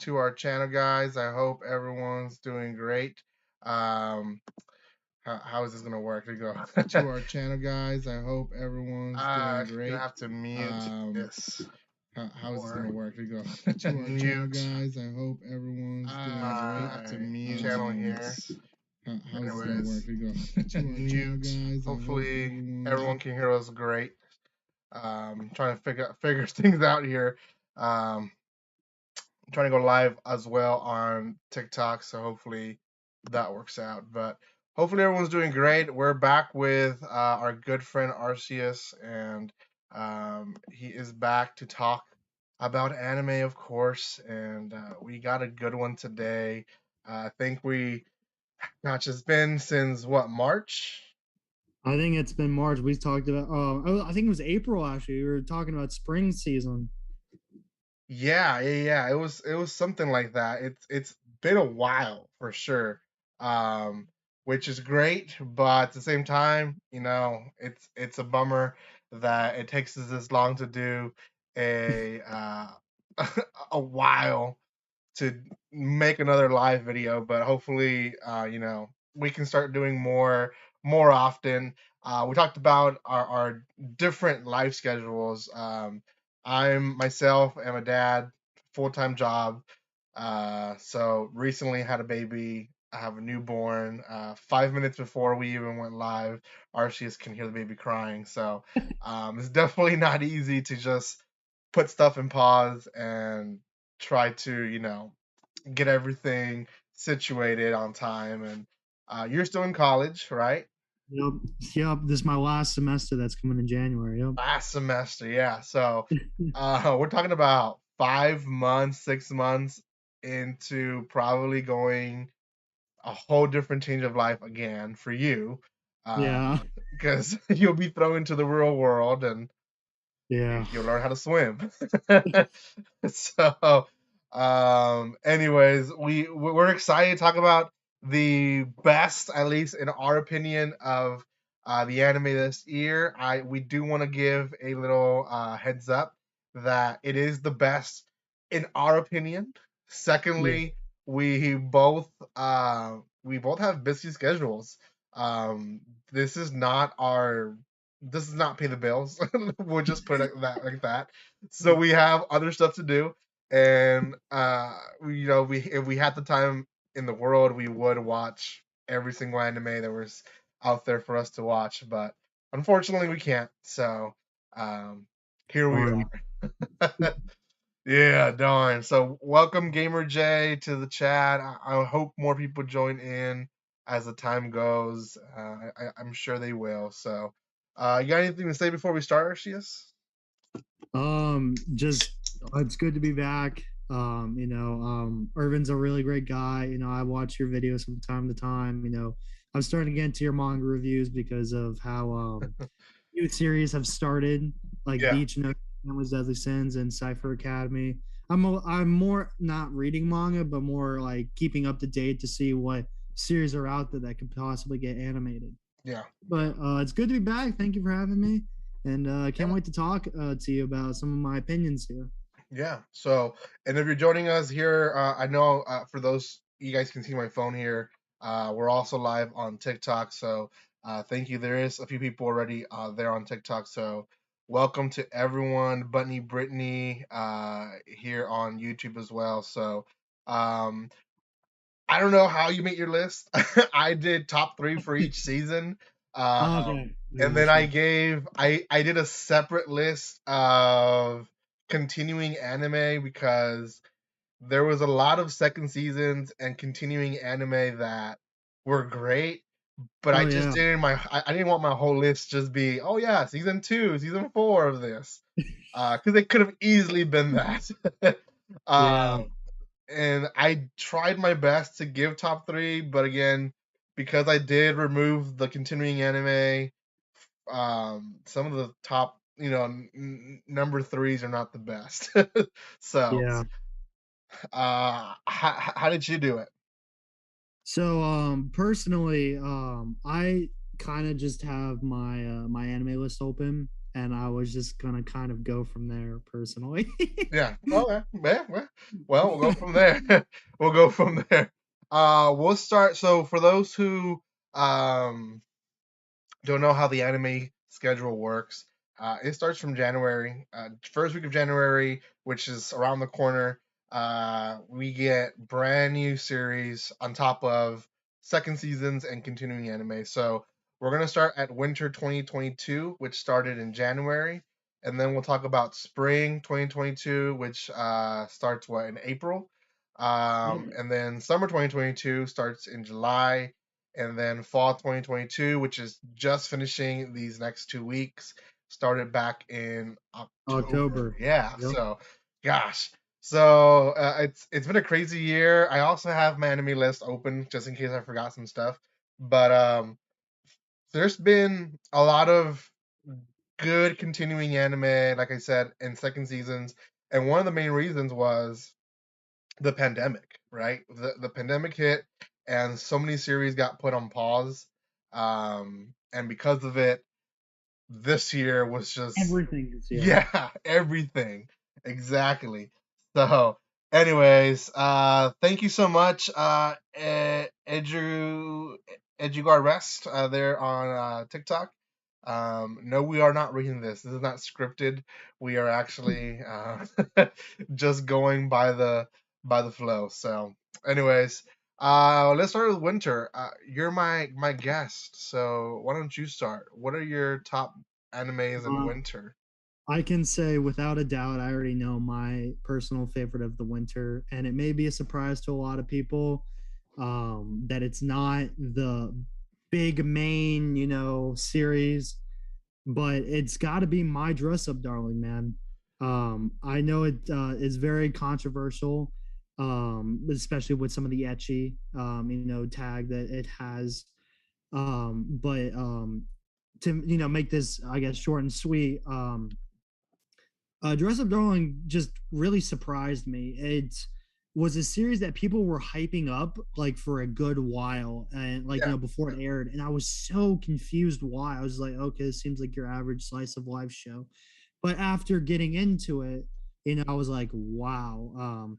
to our channel, guys. I hope everyone's doing great. Um, how is this gonna work? Here we go. To our channel, guys. I hope everyone's doing Gonna great. have to mute this. How is this gonna work? Here we go. To our channel, Mute guys. I hope everyone's doing great. have to mute channel Um, here. how is this gonna work? Anyways, Here we go. To our channel, mute. guys. I hope Hopefully, everyone's everyone can hear us great. Trying to figure things out here. Um, trying to go live as well on TikTok, so hopefully that works out. But hopefully everyone's doing great. We're back with our good friend Arceus, and he is back to talk about anime, of course. And we got a good one today. I think gosh, it's been since what, March? I think it's been March. We talked about. I think it was April. Actually, we were talking about spring season. Yeah. It was something like that. It's been a while for sure. Which is great, but at the same time, it's a bummer that it takes us this long to do a a while to make another live video, but hopefully, we can start doing more often. We talked about our different life schedules. I'm myself am a dad, full-time job. So recently had a baby. I have a newborn. 5 minutes before we even went live, Arceus can hear the baby crying. So it's definitely not easy to just put stuff in pause and try to, get everything situated on time. And you're still in college, right? Yep. Yep. This is my last semester. That's coming in January. Yep. Last semester, yeah. So we're talking about 5 months, 6 months into probably going a whole different change of life again for you. Yeah. Because you'll be thrown into the real world and Yeah. you'll learn how to swim. So, anyways, we're excited to talk about the best, at least in our opinion, of the anime this year. We do want to give a little heads up that it is the best in our opinion. Yeah. Secondly, we both have busy schedules. Um, this is not our this does not pay the bills. We'll just put it like that. So we have other stuff to do, and we if we had the time in the world, we would watch every single anime that was out there for us to watch, but unfortunately, we can't. So um, here we Darn. are. Yeah, darn. So welcome Gamer J to the chat. I hope more people join in as the time goes. I'm sure they will. So, you got anything to say before we start, Arceus? Just it's good to be back. Irvin's a really great guy. I watch your videos from time to time. I'm starting to get into your manga reviews because of how new series have started, like Yeah, Beach No was Deadly Sins and Cypher Academy. I'm more not reading manga, but more like keeping up to date to see what series are out there that could possibly get animated. yeah, But it's good to be back. Thank you for having me, and I can't yeah, wait to talk to you about some of my opinions here. yeah. So, and if you're joining us here, I know for those you guys can see my phone here. We're also live on TikTok. So, thank you. There is a few people already there on TikTok. So, welcome to everyone. Bunny Brittany here on YouTube as well. So, um, I don't know how you make your list. I did top three for each season. Okay, And then I did a separate list of continuing anime because there was a lot of second seasons and continuing anime that were great, but I oh just yeah, I didn't want my whole list just be, oh yeah, season two, season four of this. Because it could have easily been that. yeah, uh, and I tried my best to give top three, but again, because I did remove the continuing anime, some of the top, number threes are not the best. So, yeah. how did you do it? So personally, I kind of just have my my anime list open, and I was just gonna kind of go from there personally. Yeah. Okay. Yeah. Well, we'll go from there. We'll go from there. We'll start. So for those who um don't know how the anime schedule works, it starts from January, first week of January, which is around the corner. We get brand new series on top of second seasons and continuing anime. So we're gonna start at winter 2022, which started in January, and then we'll talk about spring 2022, which starts what in April, and then summer 2022 starts in July, and then fall 2022, which is just finishing these next 2 weeks, started back in October. October. Yeah, Yep. so gosh, so it's been a crazy year. I also have my anime list open just in case I forgot some stuff, but there's been a lot of good continuing anime, like I said, in second seasons, and one of the main reasons was the pandemic, right? The pandemic hit, and so many series got put on pause. And because of it, this year was just Everything is yeah, everything exactly. So, anyways, thank you so much, Eduard Rest, there on TikTok. No, we are not reading this. This is not scripted. We are actually just going by the flow. So, anyways, let's start with Winter. You're my guest, so why don't you start? What are your top animes in Uh, winter? I can say without a doubt, I already know my personal favorite of the winter, and it may be a surprise to a lot of people that it's not the big main, series, but it's got to be My Dress Up Darling, man. I know it is very controversial, especially with some of the etchy, tag that it has. But to make this, I guess, short and sweet. Dress Up Darling just really surprised me. It was a series that people were hyping up like for a good while, and like Yeah, before it aired, and I was so confused why. I was like, okay, this seems like your average slice of life show, but after getting into it, I was like, wow,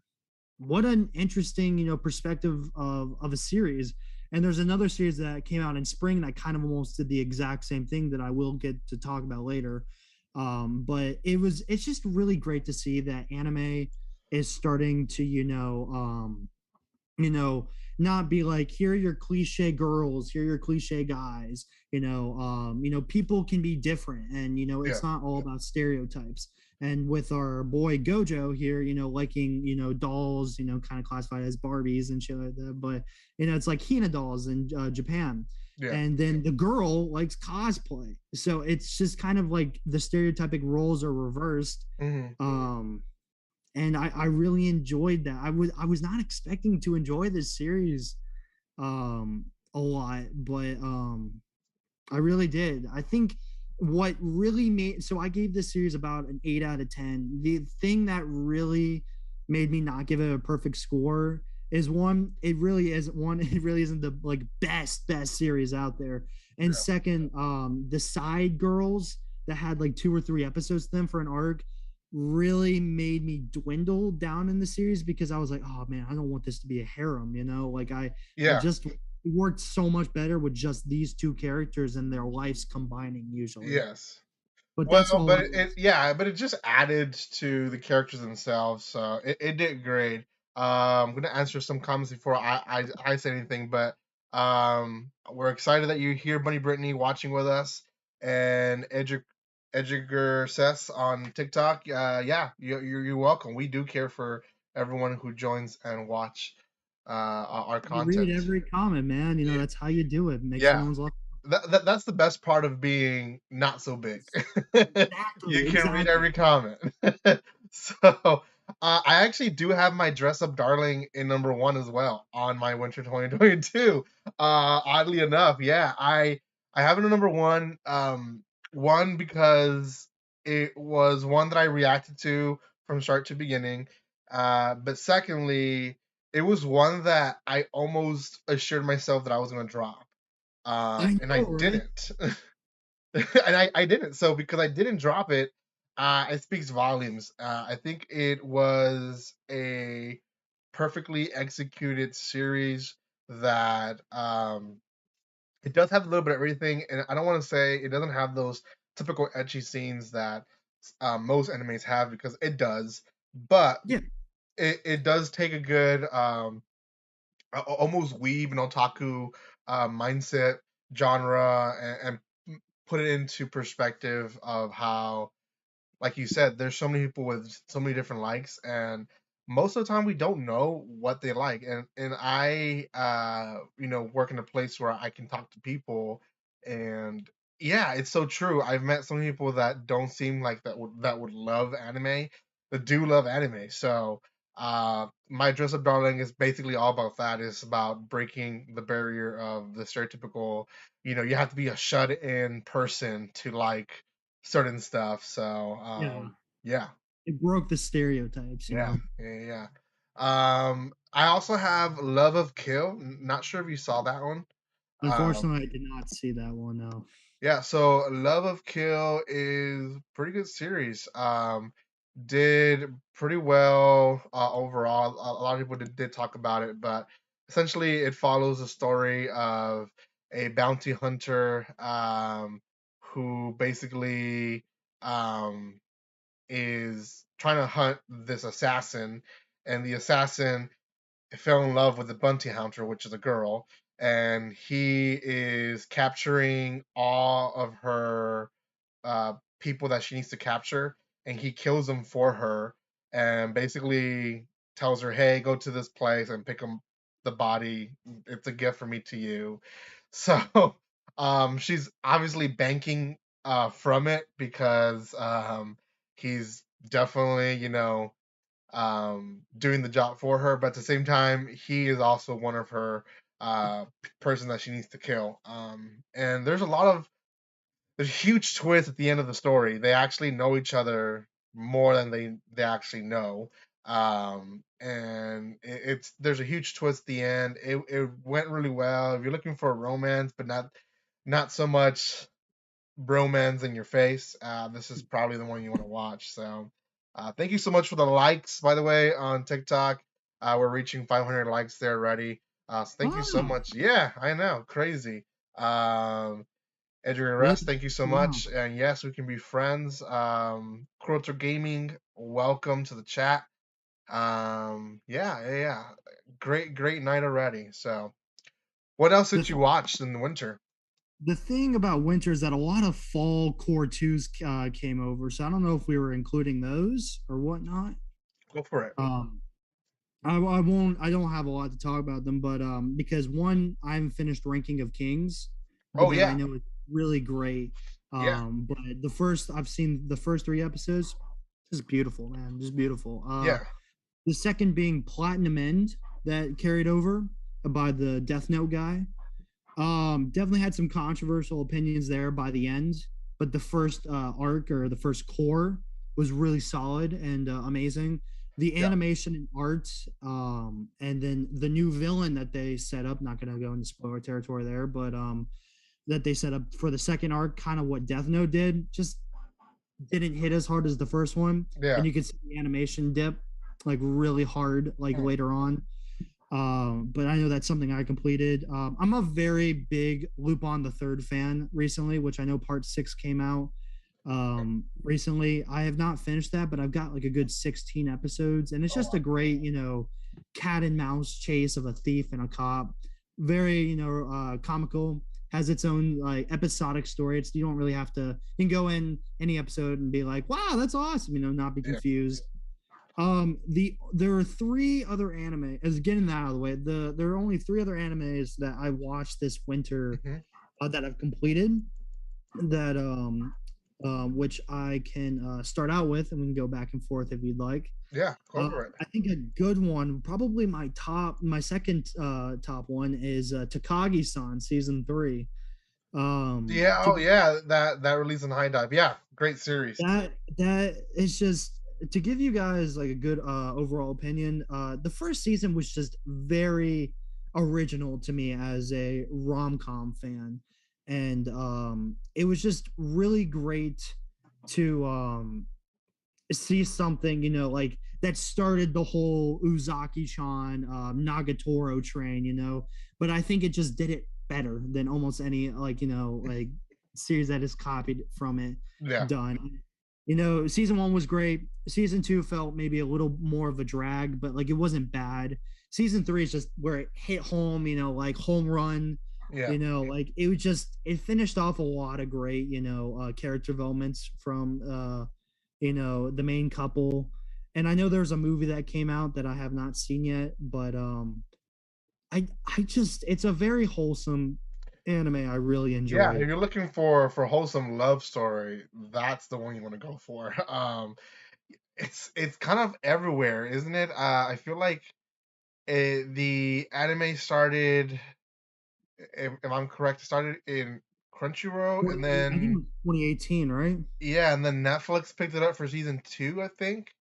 what an interesting perspective of a series. And there's another series that came out in spring that kind of almost did the exact same thing that I will get to talk about later. But it's just really great to see that anime is starting to you know not be like, here are your cliche girls, here are your cliche guys. People can be different, and yeah, it's not all about stereotypes. And with our boy Gojo here, liking dolls, kind of classified as Barbies and shit like that, but it's like Hina dolls in Japan. yeah. And then the girl likes cosplay, so it's just kind of like the stereotypic roles are reversed. Hmm. And I really enjoyed that. I was not expecting to enjoy this series a lot, but I really did. I think what really made, so I gave this series about an 8 out of 10. The thing that really made me not give it a perfect score is, one, it really isn't one, it really isn't the like best series out there. And Yeah, second, the side girls that had like 2 or 3 episodes to them for an arc really made me dwindle down in the series, because I was like, oh man, I don't want this to be a harem, like I yeah. just worked so much better with just these two characters and their lives combining usually. Yes. But that's Well, all but it it was. yeah, but it just added to the characters themselves, so it did great. I'm gonna answer some comments before I say anything, but we're excited that you're here, Bunny Brittany, watching with us, and Edgar Sess on TikTok. Yeah, you're welcome. We do care for everyone who joins and watch our You read content. every comment, man. Yeah, That's how you do it. Make sure yeah. no one's left. That's the best part of being not so big. You Exactly, can read exactly. every comment. So I actually do have my dress up darling in number one as well on my winter 2022. Oddly enough, yeah, I have it in number one. One because it was one that I reacted to from start to beginning. But secondly, it was one that I almost assured myself that I was gonna drop, I and I know, right? didn't. and I didn't. So because I didn't drop it, it speaks volumes. I think it was a perfectly executed series that it does have a little bit of everything, and I don't want to say it doesn't have those typical etchy scenes that most animes have because it does, but Yeah. it does take a good almost weeb and otaku mindset genre and put it into perspective of how, like you said, there's so many people with so many different likes, and most of the time we don't know what they like. And I, work in a place where I can talk to people, and yeah, it's so true. I've met some people that don't seem like that would love anime, that do love anime. So, my dress up darling is basically all about that. It's about breaking the barrier of the stereotypical. You have to be a shut in person to like certain stuff. So Yeah. yeah, It broke the stereotypes, yeah, yeah, yeah. I also have Love of Kill. Not sure if you saw that one. Um, Unfortunately, I did not see that one. No. yeah, so Love of Kill is pretty good series. Did pretty well overall. A lot of people did talk about it, but essentially it follows the story of a bounty hunter who basically um, is trying to hunt this assassin, and the assassin fell in love with the bounty hunter, which is a girl, and he is capturing all of her people that she needs to capture, and he kills them for her, and basically tells her, "Hey, go to this place and pick up the body. It's a gift from me to you." So, she's obviously banking from it because he's definitely, doing the job for her, but at the same time, he is also one of her person that she needs to kill. And there's a huge twist at the end of the story. They actually know each other more than they actually know. And it's there's a huge twist at the end. It went really well. If you're looking for a romance, but not so much bromance in your face, this is probably the one you want to watch. So, thank you so much for the likes, by the way, on TikTok. We're reaching 500 likes there already. So thank you so Oh, much. Yeah, I know, crazy. Adrian yeah. Rest, thank you so Wow. much. And yes, we can be friends. Quilter Gaming, welcome to the chat. Yeah, yeah, yeah. Great night already. So, what else The did you watch in the winter? the thing about winter is that a lot of fall core twos came over, so I don't know if we were including those or whatnot. Go for it. Um, I won't. I don't have a lot to talk about them, but because one, I haven't finished Ranking of Kings, but Oh that I yeah, know is really great. yeah, But the first I've seen the first three episodes, just beautiful, man, just beautiful. yeah, The second being Platinum End that carried over by the Death Note guy. Definitely had some controversial opinions there by the end, but the first arc or the first core was really solid and amazing. The yeah, animation and art, and then the new villain that they set up. Not going to go into spoiler territory there, but that they set up for the second arc, kind of what Death Note did, just didn't hit as hard as the first one, yeah. and you could see the animation dip like really hard like Hmm. later on. But I know that's something I completed. I'm a very big Lupin the Third fan recently, which I know part six came out recently. I have not finished that, but I've got like a good 16 episodes, and it's Oh just a wow. great, cat and mouse chase of a thief and a cop. Very, comical. Has its own like episodic story. It's you don't really have to. You can go in any episode and be like, "Wow, that's awesome," not be Yeah. confused. There are three other anime. As getting that out of the way, there are only three other animes that I watched this winter Hmm. that I've completed. That which I can start out with, and we can go back and forth if you'd like. Yeah. Go for it. I think a good one, probably my second top one is Takagi-san season three. Yeah. To Oh yeah. That release in High Dive. Yeah. Great series. that is just to give you guys like a good overall opinion. The first season was just very original to me as a rom-com fan, and it was just really great to see something, like that started the whole Uzaki-chan Nagatoro train, but I think it just did it better than almost any, like, like series that is copied from it Yeah. done. Season 1 was great. Season 2 felt maybe a little more of a drag, but like it wasn't bad. Season 3 is just where it hit home, like home run. Yeah. Like it finished off a lot of great, character developments from the main couple. And I know there's a movie that came out that I have not seen yet, but I just it's a very wholesome anime I really Yeah, enjoy. if you're looking for wholesome love story, that's the one you want to go for. It's kind of everywhere, isn't it? I feel like the anime started, if I'm correct, it started in Crunchyroll, and I think it then was 2018, right? yeah, and then Netflix picked it up for season 2, I think,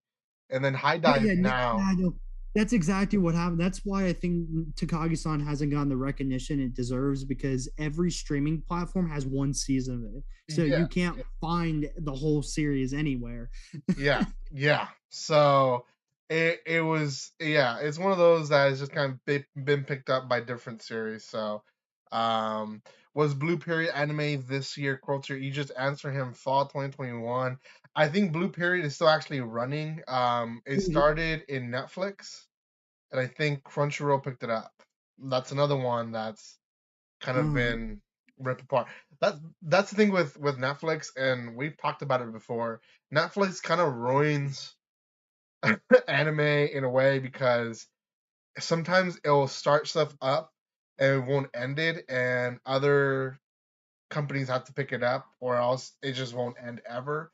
and then High Yeah, Dive yeah, yeah, now. I know. That's exactly what happened. That's why I think Takagi-san hasn't gotten the recognition it deserves, because every streaming platform has one season of it. So Yeah, you can't find the whole series anywhere. yeah, yeah. So it was, yeah, it's one of those that has just kind of been picked up by different series. So was Blue Period anime this year, Quilter? You just answer him fall 2021. I think Blue Period is still actually running. It started in Netflix, and I think Crunchyroll picked it up. That's another one that's kind of Uh, been ripped apart. That's the thing with Netflix, and we've talked about it before. Netflix kind of ruins anime in a way, because sometimes it will start stuff up and it won't end it, and other companies have to pick it up, or else it just won't end ever.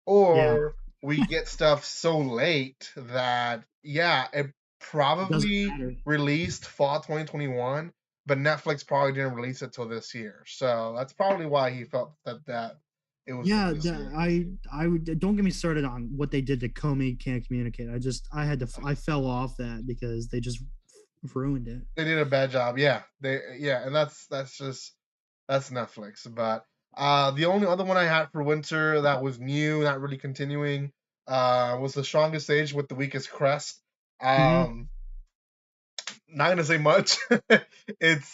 yeah, Or we get stuff so late that, yeah, it it doesn't probably matter. released fall 2021, but Netflix probably didn't release it till this year. So that's probably why he felt that it was for Yeah, this year. I would, don't get me started on what they did to Comey Can't Communicate. I fell off that because they just ruined it. They did a bad job. Yeah, and that's Netflix. But the only other one I had for winter that was new, not really continuing, was The Strongest Age with the Weakest Crest. Mm-hmm. Not gonna say much. It's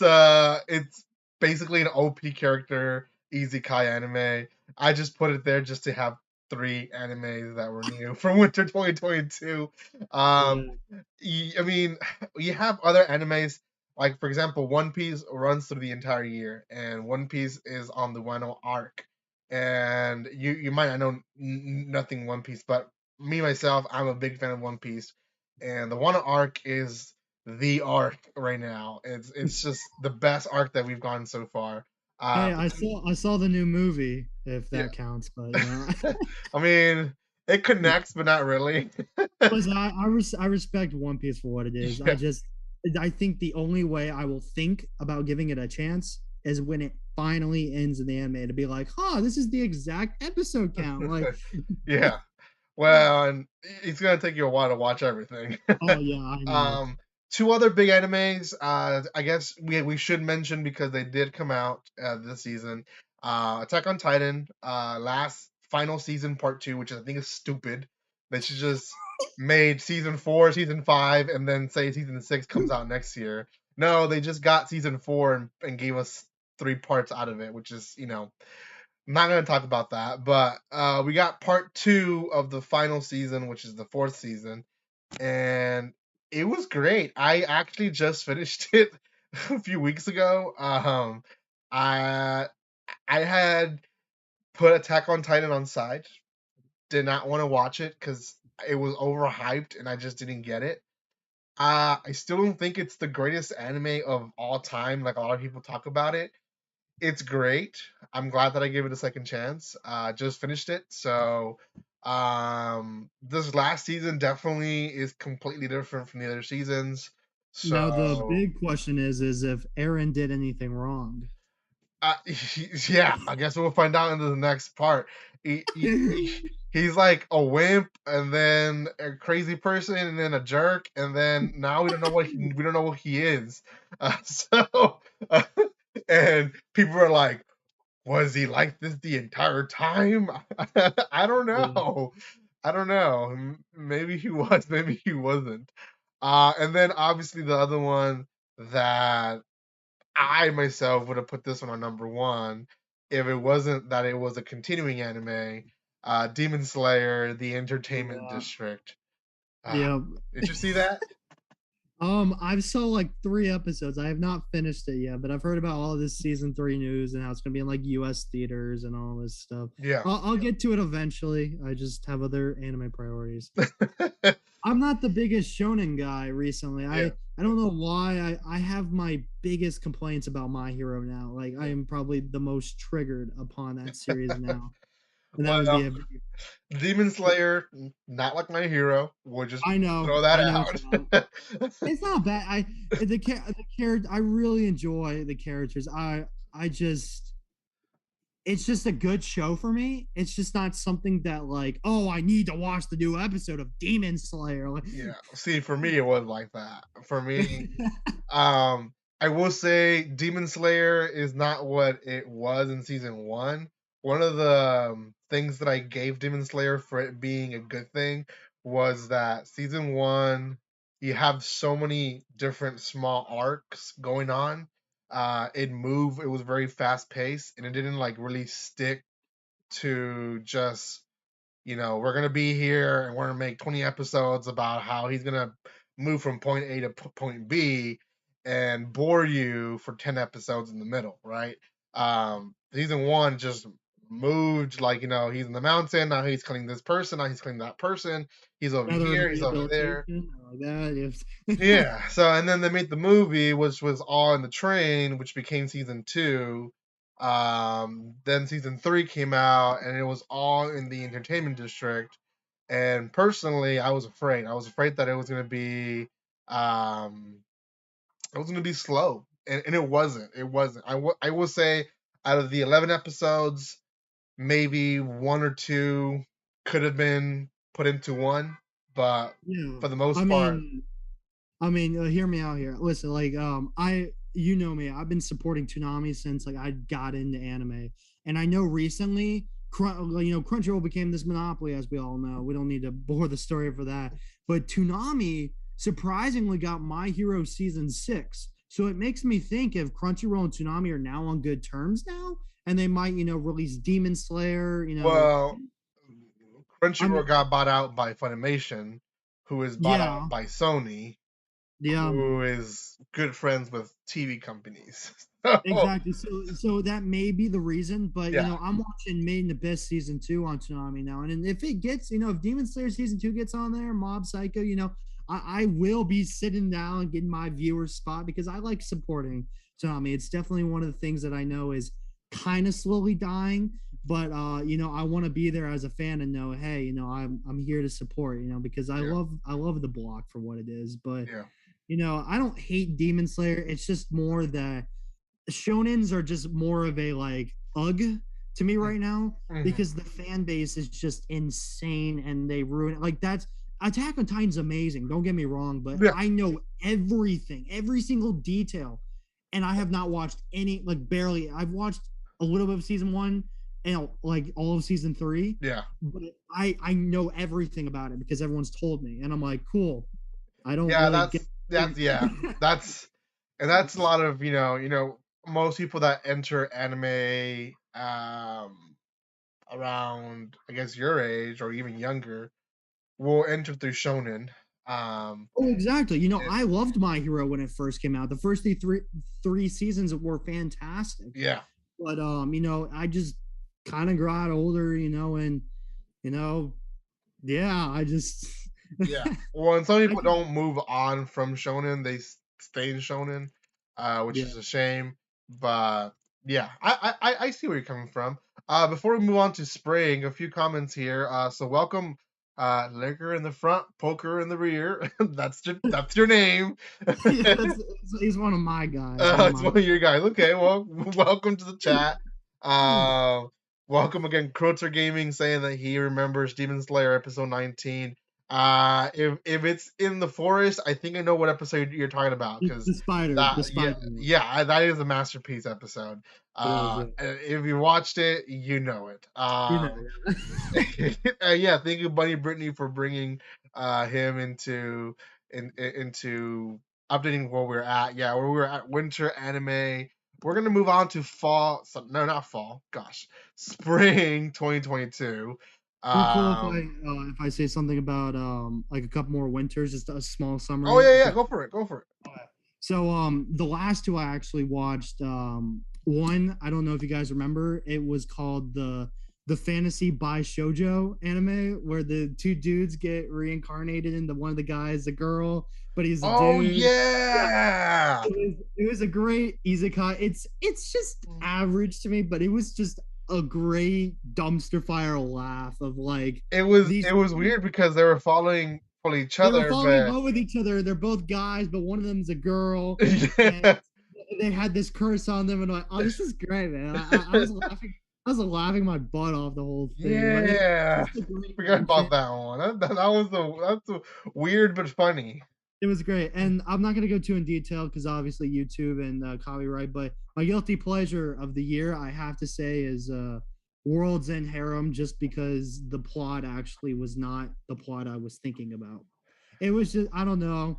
basically an OP character, easy Kai anime. I just put it there just to have 3 animes that were new for winter 2022. Um, Yeah, I mean, you have other animes, like for example, One Piece runs through the entire year, and One Piece is on the Wano arc. And you might not know nothing One Piece, but me myself, I'm a big fan of One Piece, and the Wano arc is the arc right now. It's just the best arc that we've gotten so far. hey, Uh, I saw the new movie, if yeah. that counts, but I mean, it connects, but not really. listen, I respect One Piece for what it is. Yeah. I think the only way I will think about giving it a chance is when it finally ends in the anime, to be like, huh, this is the exact episode count. Like, Yeah. Well, and it's gonna take you a while to watch everything. oh yeah, I know. um, 2 other big animes. I guess we should mention, because they did come out this season. Attack on Titan. Last final season part 2, which I think is stupid. They should just made season 4, season 5, and then say season 6 comes out next year. No, they just got season 4 and gave us 3 parts out of it, which is, I'm not gonna talk about that. But we got part 2 of the final season, which is the 4th season, and it was great. I actually just finished it a few weeks ago. I I had put Attack on Titan on side. Did not want to watch it because it was overhyped and I just didn't get it. I still don't think it's the greatest anime of all time, like a lot of people talk about it. It's great. I'm glad that I gave it a second chance. Just finished it, so this last season definitely is completely different from the other seasons. Now the So big question is if Aaron did anything wrong. uh, yeah, I guess we'll find out in the next part. He's like a wimp, and then a crazy person, and then a jerk, and then now we don't know what he is. So uh, and people are like, Was he like this the entire time? I don't know. I don't know. Maybe he was, maybe he wasn't. And then obviously the other one that I myself would have put this one on number one if it wasn't that it was a continuing anime, Demon Slayer: The Entertainment Yeah. District. Yeah. Did you see that? I've saw like 3 episodes. I have not finished it yet, but I've heard about all this season 3 news and how it's gonna be in like US theaters and all this stuff. Yeah. I'll get to it eventually. I just have other anime priorities. I'm not the biggest shonen guy recently. Yeah. I don't know why. I have my biggest complaints about My Hero now. Like I am probably the most triggered upon that series now. And that would be Well, Demon Slayer, not like My Hero. We'll just I know. throw that I know out. it's not bad. The character I really enjoy the characters. I just it's just a good show for me. It's just not something that like, oh, I need to watch the new episode of Demon Slayer. Like, Yeah. See, for me, it was like that. For me, I will say Demon Slayer is not what it was in season one. One of the things that I gave Demon Slayer for it being a good thing was that season one, you have so many different small arcs going on. It was very fast paced, and it didn't like really stick to just we're gonna be here and we're gonna make 20 episodes about how he's gonna move from point A to point B and bore you for 10 episodes in the middle, right? Season one just moved like he's in the mountain, now he's killing this person, now he's killing that person, he's over here, he's over there. Like that. Yeah. So and then they made the movie, which was all in the train, which became season two. Then season three came out, and it was all in the entertainment district. And personally, I was afraid. I was afraid that it was gonna be, it was gonna be slow, and it wasn't. It wasn't. I will say, out of the 11 episodes, maybe one or two could have been put into one, but for the most part, hear me out here. Listen, like, you know me, I've been supporting Toonami since like I got into anime, and I know recently, Crunchyroll became this monopoly, as we all know. We don't need to bore the story for that, but Toonami surprisingly got My Hero season 6, so it makes me think if Crunchyroll and Toonami are now on good terms now, and they might, release Demon Slayer. Well, Crunchyroll got bought out by Funimation, who is bought out by Sony, who is good friends with TV companies. Exactly. So that may be the reason, but I'm watching Made in Abyss season 2 on Toonami now, and if it gets, if Demon Slayer season 2 gets on there, Mob Psycho, I will be sitting down and getting my viewer spot because I like supporting Toonami. It's definitely one of the things that I know is kind of slowly dying, but I want to be there as a fan and know, hey, I'm here to support, because I love the block for what it is, but I don't hate Demon Slayer. It's just more that shonens are just more of a like ugh to me right now because the fan base is just insane and they ruin it. Like that's Attack on Titan's amazing. Don't get me wrong, but I know everything, every single detail, and I have not watched any, like barely. I've watched a little bit of season 1 and like all of season 3. Yeah, but I know everything about it because everyone's told me, and I'm like, cool. I don't. Yeah, really that's a lot of most people that enter anime around I guess your age or even younger will enter through shonen. Exactly. I loved My Hero when it first came out. The first three seasons were fantastic. Yeah. But I just kind of got older, and I just yeah. Well, and some people don't move on from shonen; they stay in shonen, which is a shame. But yeah, I see where you're coming from. Before we move on to spring, a few comments here. So welcome, liquor in the front, poker in the rear. that's your name. He's one of my guys. It's one of your guys. Okay, well, welcome to the chat. Welcome again, Croter Gaming saying that he remembers Demon Slayer episode 19 If it's in the forest, I think I know what episode you're talking about because The that spider one. that is a masterpiece episode. It is, yeah. If you watched it, you know it. You know, Yeah, thank you, Bunny Brittany, for bringing him into updating where we're at. Yeah, where we're at winter anime. We're gonna move on to fall. So, no, not fall. Gosh, spring 2022. you cool Um. if I say something about like a couple more winters, just a small Oh summary? yeah, yeah. Go for it. Go for it. So the last two I actually watched, one, I don't know if you guys remember, it was called the fantasy by shoujo anime where the two dudes get reincarnated into one of the guys, a girl, but he's a Oh dude. Yeah, yeah. it was a great isekai. It's just average to me, but it was just a great dumpster fire laugh of like these It was weird because they were following each they were other, falling in but love with each other. They're both guys, but one of them's a girl, and yeah. they had this curse on them. And I'm like, oh, this is great, man. I was laughing. I was laughing my butt off the whole thing. But Yeah. it's just a great Forgot about friendship. that one. That's weird but funny. It was great, and I'm not gonna go too in detail because obviously YouTube and copyright. But my guilty pleasure of the year, I have to say, is World's End Harem, just because the plot actually was not the plot I was thinking about. It was just I don't know.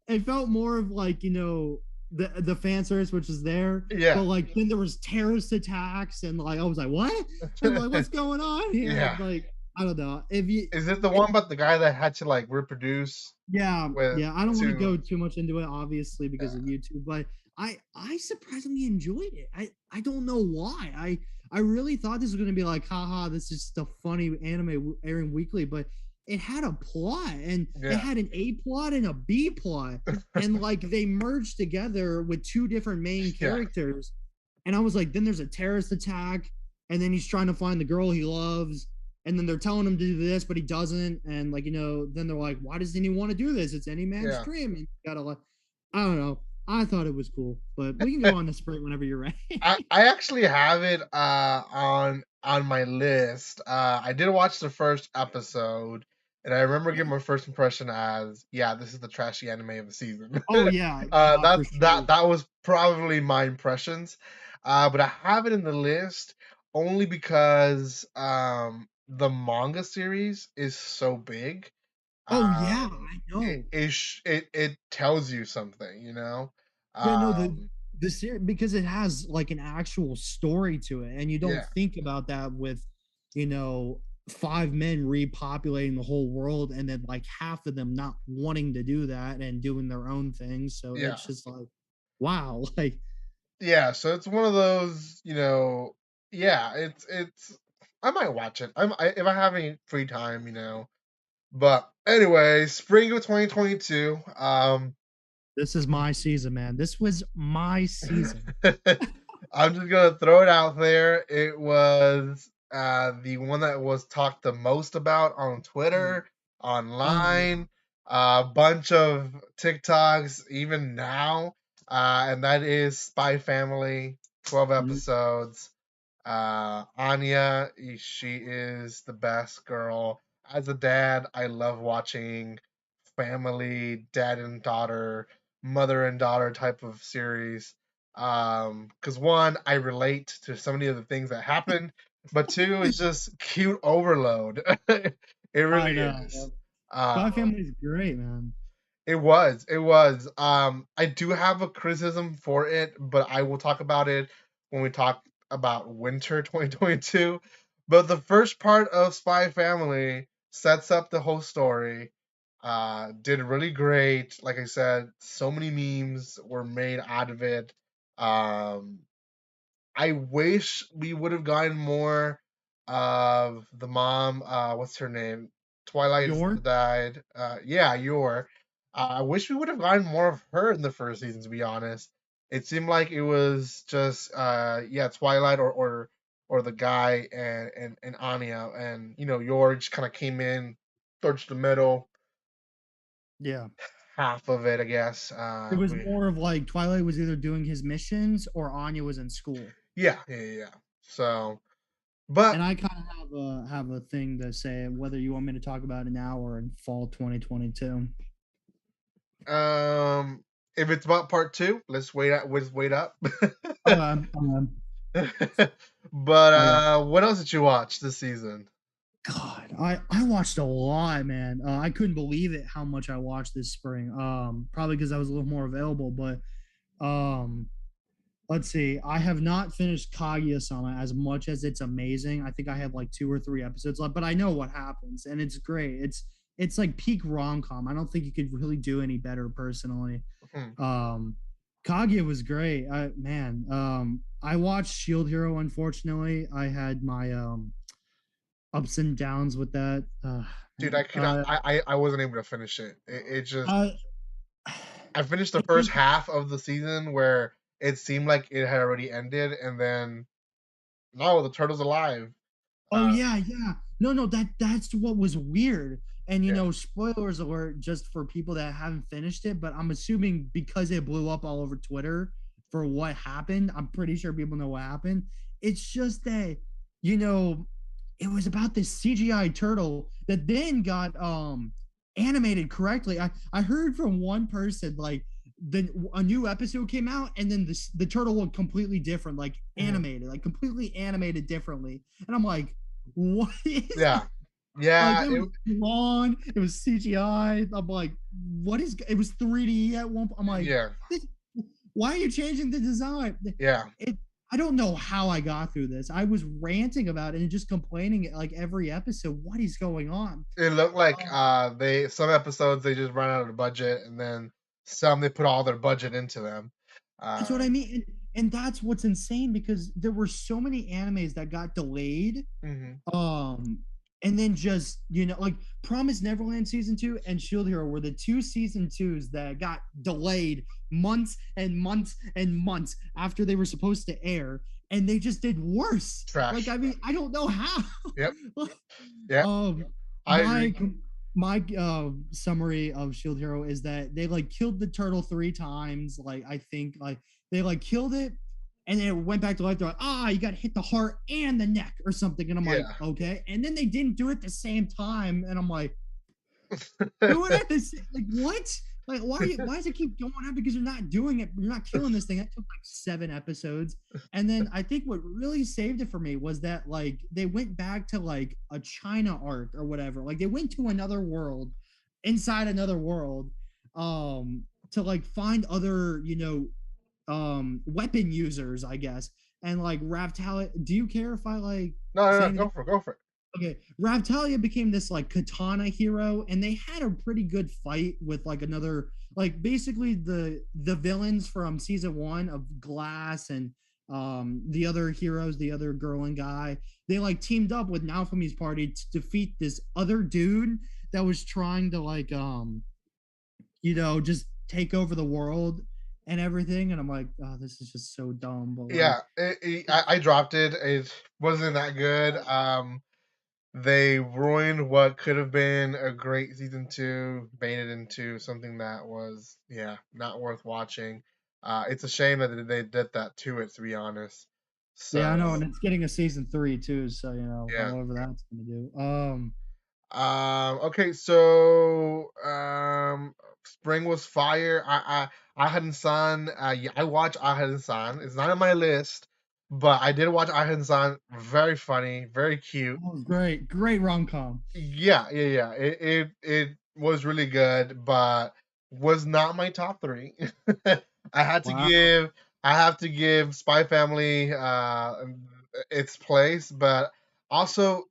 It felt more of like the fan service which is there, Yeah. but like then there was terrorist attacks and like I was like what and like what's going on here? Yeah. Like I don't know if you Is it the one about the guy that had to like reproduce yeah, with yeah. I don't want to two? go too much into it, obviously, because Yeah. of YouTube. But I surprisingly enjoyed it. I don't know why. I really thought this was gonna be like, haha, this is just a funny anime airing weekly, but it had a plot and it Yeah. had an A plot and a B plot, and like they merged together with two different main Yeah. characters. And I was like, then there's a terrorist attack, and then he's trying to find the girl he loves, and then they're telling him to do this, but he doesn't. And like, then they're like, why doesn't he want to do this? It's any man's Yeah. dream. And you gotta like, I don't know. I thought it was cool, but we can go on the sprint whenever you're ready. I actually have it on my list. I did watch the first episode, and I remember giving my first impression as, yeah, this is the trashy anime of the season. Oh yeah, for sure. That was probably my impressions. But I have it in the list only because the manga series is so big. Oh yeah, Um, I know. it tells you something, you know. Yeah, no, Um, the series because it has like an actual story to it, and you don't yeah, think about that with, five men repopulating the whole world, and then like half of them not wanting to do that and doing their own thing. So yeah. it's just like, wow, like Yeah, so it's one of those, yeah, it's I might watch it. If I have any free time. But anyway, spring of 2022. this is my season, man. This was my season. I'm just gonna throw it out there. It was the one that was talked the most about on Mm. Twitter, Oh yeah. online, a bunch of TikToks, even now, and that is Spy Family, 12 Mhm. episodes. Anya, she is the best girl. As a dad, I love watching family, dad and daughter, mother and daughter type of series. Because one, I relate to so many of the things that happen, but two, it's just cute overload. It I really know. is. Spy Um, Family is great, man. it was. It was. I do have a criticism for it, but I will talk about it when we talk about winter 2022. But the first part of Spy Family sets up the whole story. Did really great. Like I said, so many memes were made out of it. Um, I wish we would have gotten more of the mom. What's her name? Twilight's Your died. Yeah, your. I wish we would have gotten more of her in the first season. To be honest, it seemed like it was just yeah, Twilight or the guy and Anya, and Yor just kind of came in towards the middle, yeah. half of it, I guess. It was more of like Twilight was either doing his missions or Anya was in school. Yeah, yeah, yeah. So. But And I kind of have a thing to say whether you want me to talk about it now or in fall 2022. if it's about part 2, let's wait up. Let's wait up. Okay. But Oh yeah. what else did you watch this season? God, I watched a lot, man. I couldn't believe it how much I watched this spring. Probably because I was a little more available, but um, let's see. I have not finished Kaguya-sama as much as it's amazing. I think I have like 2 or 3 episodes left, but I know what happens, and it's great. It's like peak rom-com. I don't think you could really do any better, personally. Hmm. Um, Kaguya was great. I watched Shield Hero. Unfortunately, I had my ups and downs with that. Dude, Man. I could not. I wasn't able to finish it. It just. Uh, I finished the first half of the season where it seemed like it had already ended, and then no, the turtle's alive. Oh yeah, yeah. No, that's what was weird. And Yeah. Spoilers alert just for people that haven't finished it, but I'm assuming because it blew up all over Twitter for what happened, I'm pretty sure people know what happened. It's just that, you know, it was about this CGI turtle that then got animated correctly. I heard from one person like a new episode came out and then the turtle looked completely different, like animated, like completely animated differently. And I'm like, what is Yeah. that? Like Yeah. it was drawn, it was CGI. I'm like, what is it was 3D at one point. I'm like, Yeah. why are you changing the design? Yeah. I don't know how I got through this. I was ranting about it and just complaining like every episode. What is going on? It looked like they some episodes they just run out of the budget, and then some they put all their budget into them. That's what I mean. And that's what's insane because there were so many animes that got delayed. Mhm. And then just, like Promise Neverland season 2 and Shield Hero were the 2 season 2s that got delayed months and months and months after they were supposed to air. And they just did worse. Trash. Like, I mean, I don't know how. Yep. Yeah. I agree. My summary of Shield Hero is that they like killed the turtle 3 times. Like, I think like they like killed it and then it went back to life. They're like, you got to hit the heart and the neck or something. And I'm like, okay. And then they didn't do it at the same time. And I'm like, doing it this like what? Like why does it keep going on? Because you're not doing it. You're not killing this thing. That took like 7 episodes. And then I think what really saved it for me was that like they went back to like a China arc or whatever. Like they went to another world, inside another world, to like find other, weapon users, I guess. And like Raftalia, do you care if I like No, say go for it. Okay, Raftalia became this like katana hero, and they had a pretty good fight with like another, like basically the villains from season 1 of Glass and the other heroes, the other girl and guy. They like teamed up with Naofumi's party to defeat this other dude that was trying to like just take over the world and everything. And I'm like, oh, this is just so dumb. But Yeah, I dropped it. It wasn't that good. They ruined what could have been a great season 2, made it into something that was not worth watching. It's a shame that they did that to it, to be honest. So yeah, I know, and it's getting a season 3 too. So yeah. whatever that's gonna do. Okay, so Spring was fire. I hadn't San. Yeah, I watched I hadn't San. It's not on my list, but I did watch I hadn't San. Very funny, very cute. Oh, great rom-com. Yeah. It was really good, but was not my top 3. I had to Wow. give I have to give Spy Family its place, but also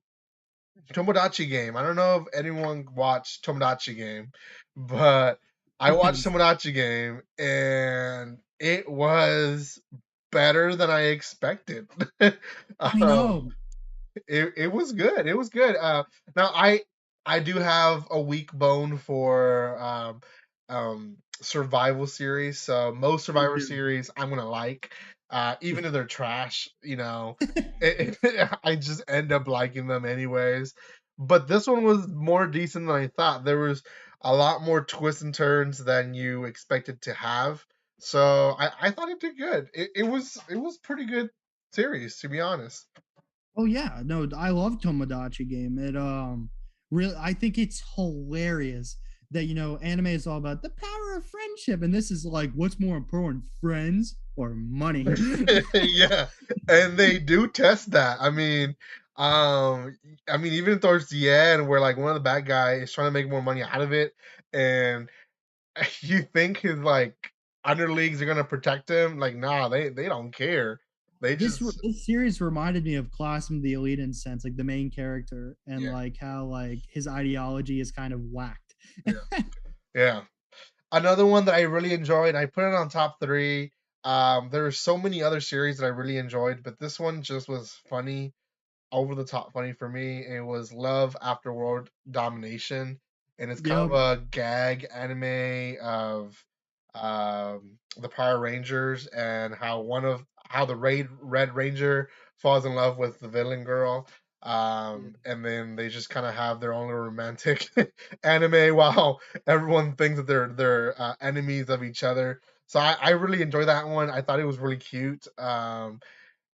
Tomodachi Game. I don't know if anyone watched Tomodachi Game, but I watched Tomodachi Game and it was better than I expected. I know. It was good. It was good. Now I do have a weak bone for survival series. So most survival series I'm gonna like, even if they're trash. I just end up liking them anyways. But this one was more decent than I thought. There was a lot more twists and turns than you expected to have. So I thought it did good. It was pretty good series, to be honest. Oh yeah, no, I love Tomodachi Game. It really, I think it's hilarious that anime is all about the power of friendship, and this is like, what's more important, friends or money? Yeah, and they do test that. I mean, even towards the end, where like one of the bad guys is trying to make more money out of it, and you think his like underlings are gonna protect him. Like, nah, they don't care. They this just this series reminded me of Classroom the Elite in sense, like the main character, and yeah, like how like his ideology is kind of whacked. yeah, yeah. Another one that I really enjoyed, I put it on top three. There were so many other series that I really enjoyed, but this one just was funny, over the top funny for me. It was Love After World Domination, and it's kind of Yep. a gag anime of the Power Rangers and how the Red Ranger falls in love with the villain girl. And then they just kind of have their own little romantic anime while everyone thinks that they're enemies of each other. So I really enjoyed that one. I thought it was really cute.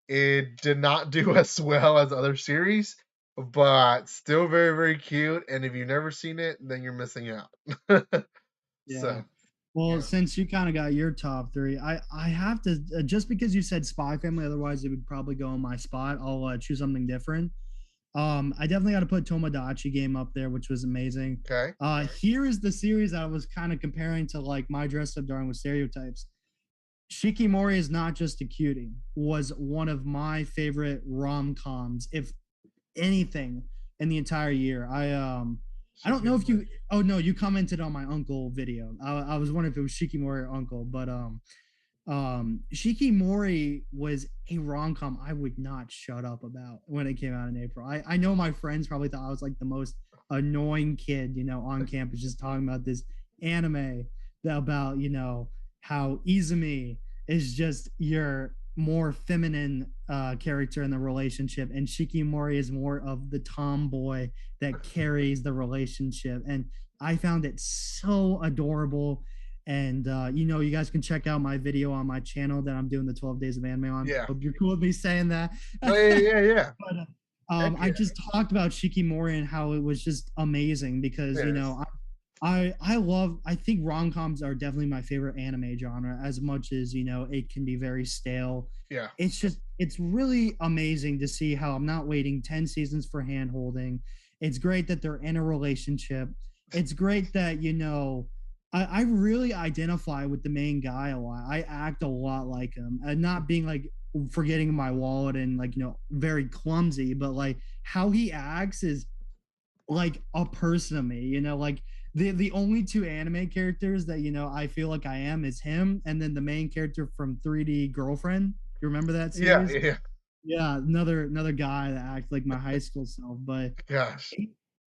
It did not do as well as other series, but still very, very cute. And if you've never seen it, then you're missing out. Yeah. So, Well, yeah. since you kind of got your top three, I have to, just because you said Spy Family, otherwise it would probably go in my spot. I'll choose something different. I definitely got to put Tomodachi Game up there, which was amazing. Okay. Here is the series I was kind of comparing to like My Dress Up Darling with Stereotypes. Shikimori is not just a cutie, was one of my favorite rom coms, if anything, in the entire year. I don't know if you, oh no, you commented on my uncle video. I was wondering if it was Shikimori or uncle, but Shikimori was a rom-com I would not shut up about when it came out in April. I know my friends probably thought I was like the most annoying kid, on campus, just talking about this anime that about, how Izumi is just your more feminine character in the relationship, and Shikimori is more of the tomboy that carries the relationship. And I found it so adorable. And you guys can check out my video on my channel that I'm doing the 12 days of anime on. Yeah. Hope you're cool with me saying that. Oh, yeah, yeah, yeah. But Heck I yeah. just talked about Shikimori and how it was just amazing because Yes. I think rom-coms are definitely my favorite anime genre, as much as it can be very stale. Yeah. It's really amazing to see how I'm not waiting 10 seasons for hand holding. It's great that they're in a relationship. It's great that I really identify with the main guy a lot. I act a lot like him, and not being like forgetting my wallet and like very clumsy, but like how he acts is like a person to me. Like the only two anime characters that I feel like I am is him, and then the main character from 3D Girlfriend. You remember that Yeah, series? yeah. Yeah, another guy that acts like my high school self. But Gosh.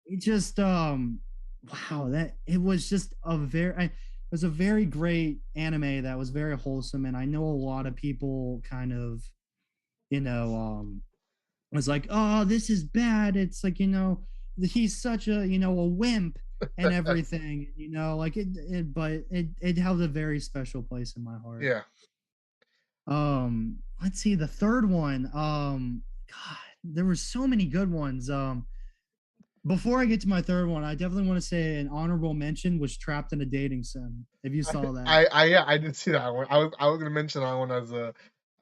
it just wow, that it was just it was a very great anime that was very wholesome. And I know a lot of people kind of you know was like, oh, this is bad. It's like, he's such a wimp and everything, like but it held a very special place in my heart. Yeah. Let's see the third one. God, there were so many good ones. Before I get to my third one, I definitely want to say an honorable mention was Trapped in a Dating Sim. If you saw that. Yeah, I did see that one. I was gonna mention that one as a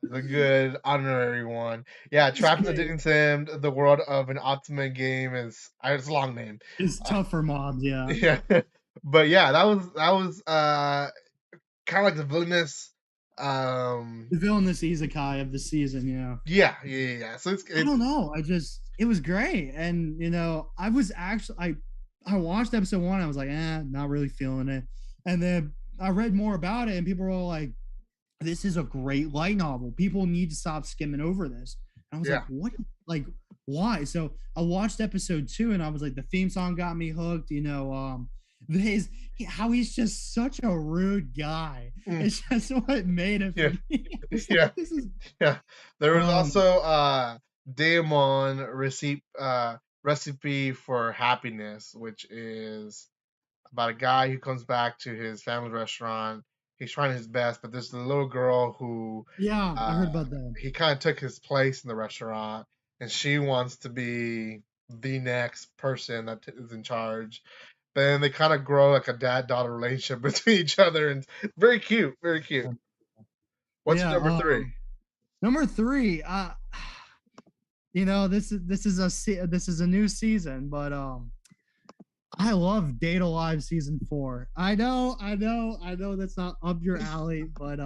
good honorary one. Yeah, It's Trapped in the great. Dating Sim, the world of an ultimate game it's a long name. It's tough for mobs, yeah. Yeah. But yeah, that was kind of like the villainous The villainous isekai of the season, yeah. yeah, yeah, yeah, yeah. So I it's don't know. It was great. And I was actually I watched episode one, I was like, not really feeling it. And then I read more about it and people were all like, this is a great light novel. People need to stop skimming over this. And I was like, yeah. what? Like, why? So I watched episode two and I was like, the theme song got me hooked. How he's just such a rude guy. Mm, It's just what made it yeah. for me. I was like, Yeah. this is Yeah. There was um also Daemon Recipe for Happiness, which is about a guy who comes back to his family restaurant. He's trying his best, but there's a little girl who yeah, I uh, heard about that. he kind of took his place in the restaurant, and she wants to be the next person that is in charge. But then they kind of grow like a dad-daughter relationship between each other, and very cute, very cute. What's your Yeah. number three? Number three. This is a new season, but I love Data Live season 4. I know that's not up your alley, but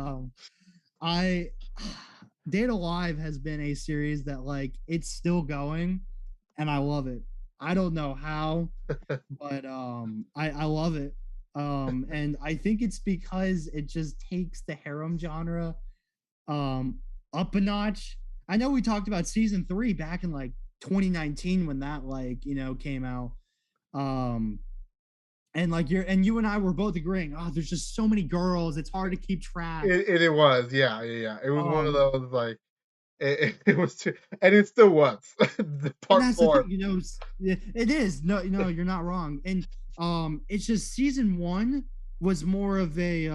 I Data Live has been a series that like it's still going, and I love it. I don't know how, but I love it. And I think it's because it just takes the harem genre um up a notch. I know we talked about season 3 back in like 2019 when that came out. Um and you and I were both agreeing, oh, there's just so many girls, it's hard to keep track. It was, yeah. It was one of Um those like it was too, and it still was. The and part that's the four. thing, it is. No, you're not wrong. And it's just season 1 was more of a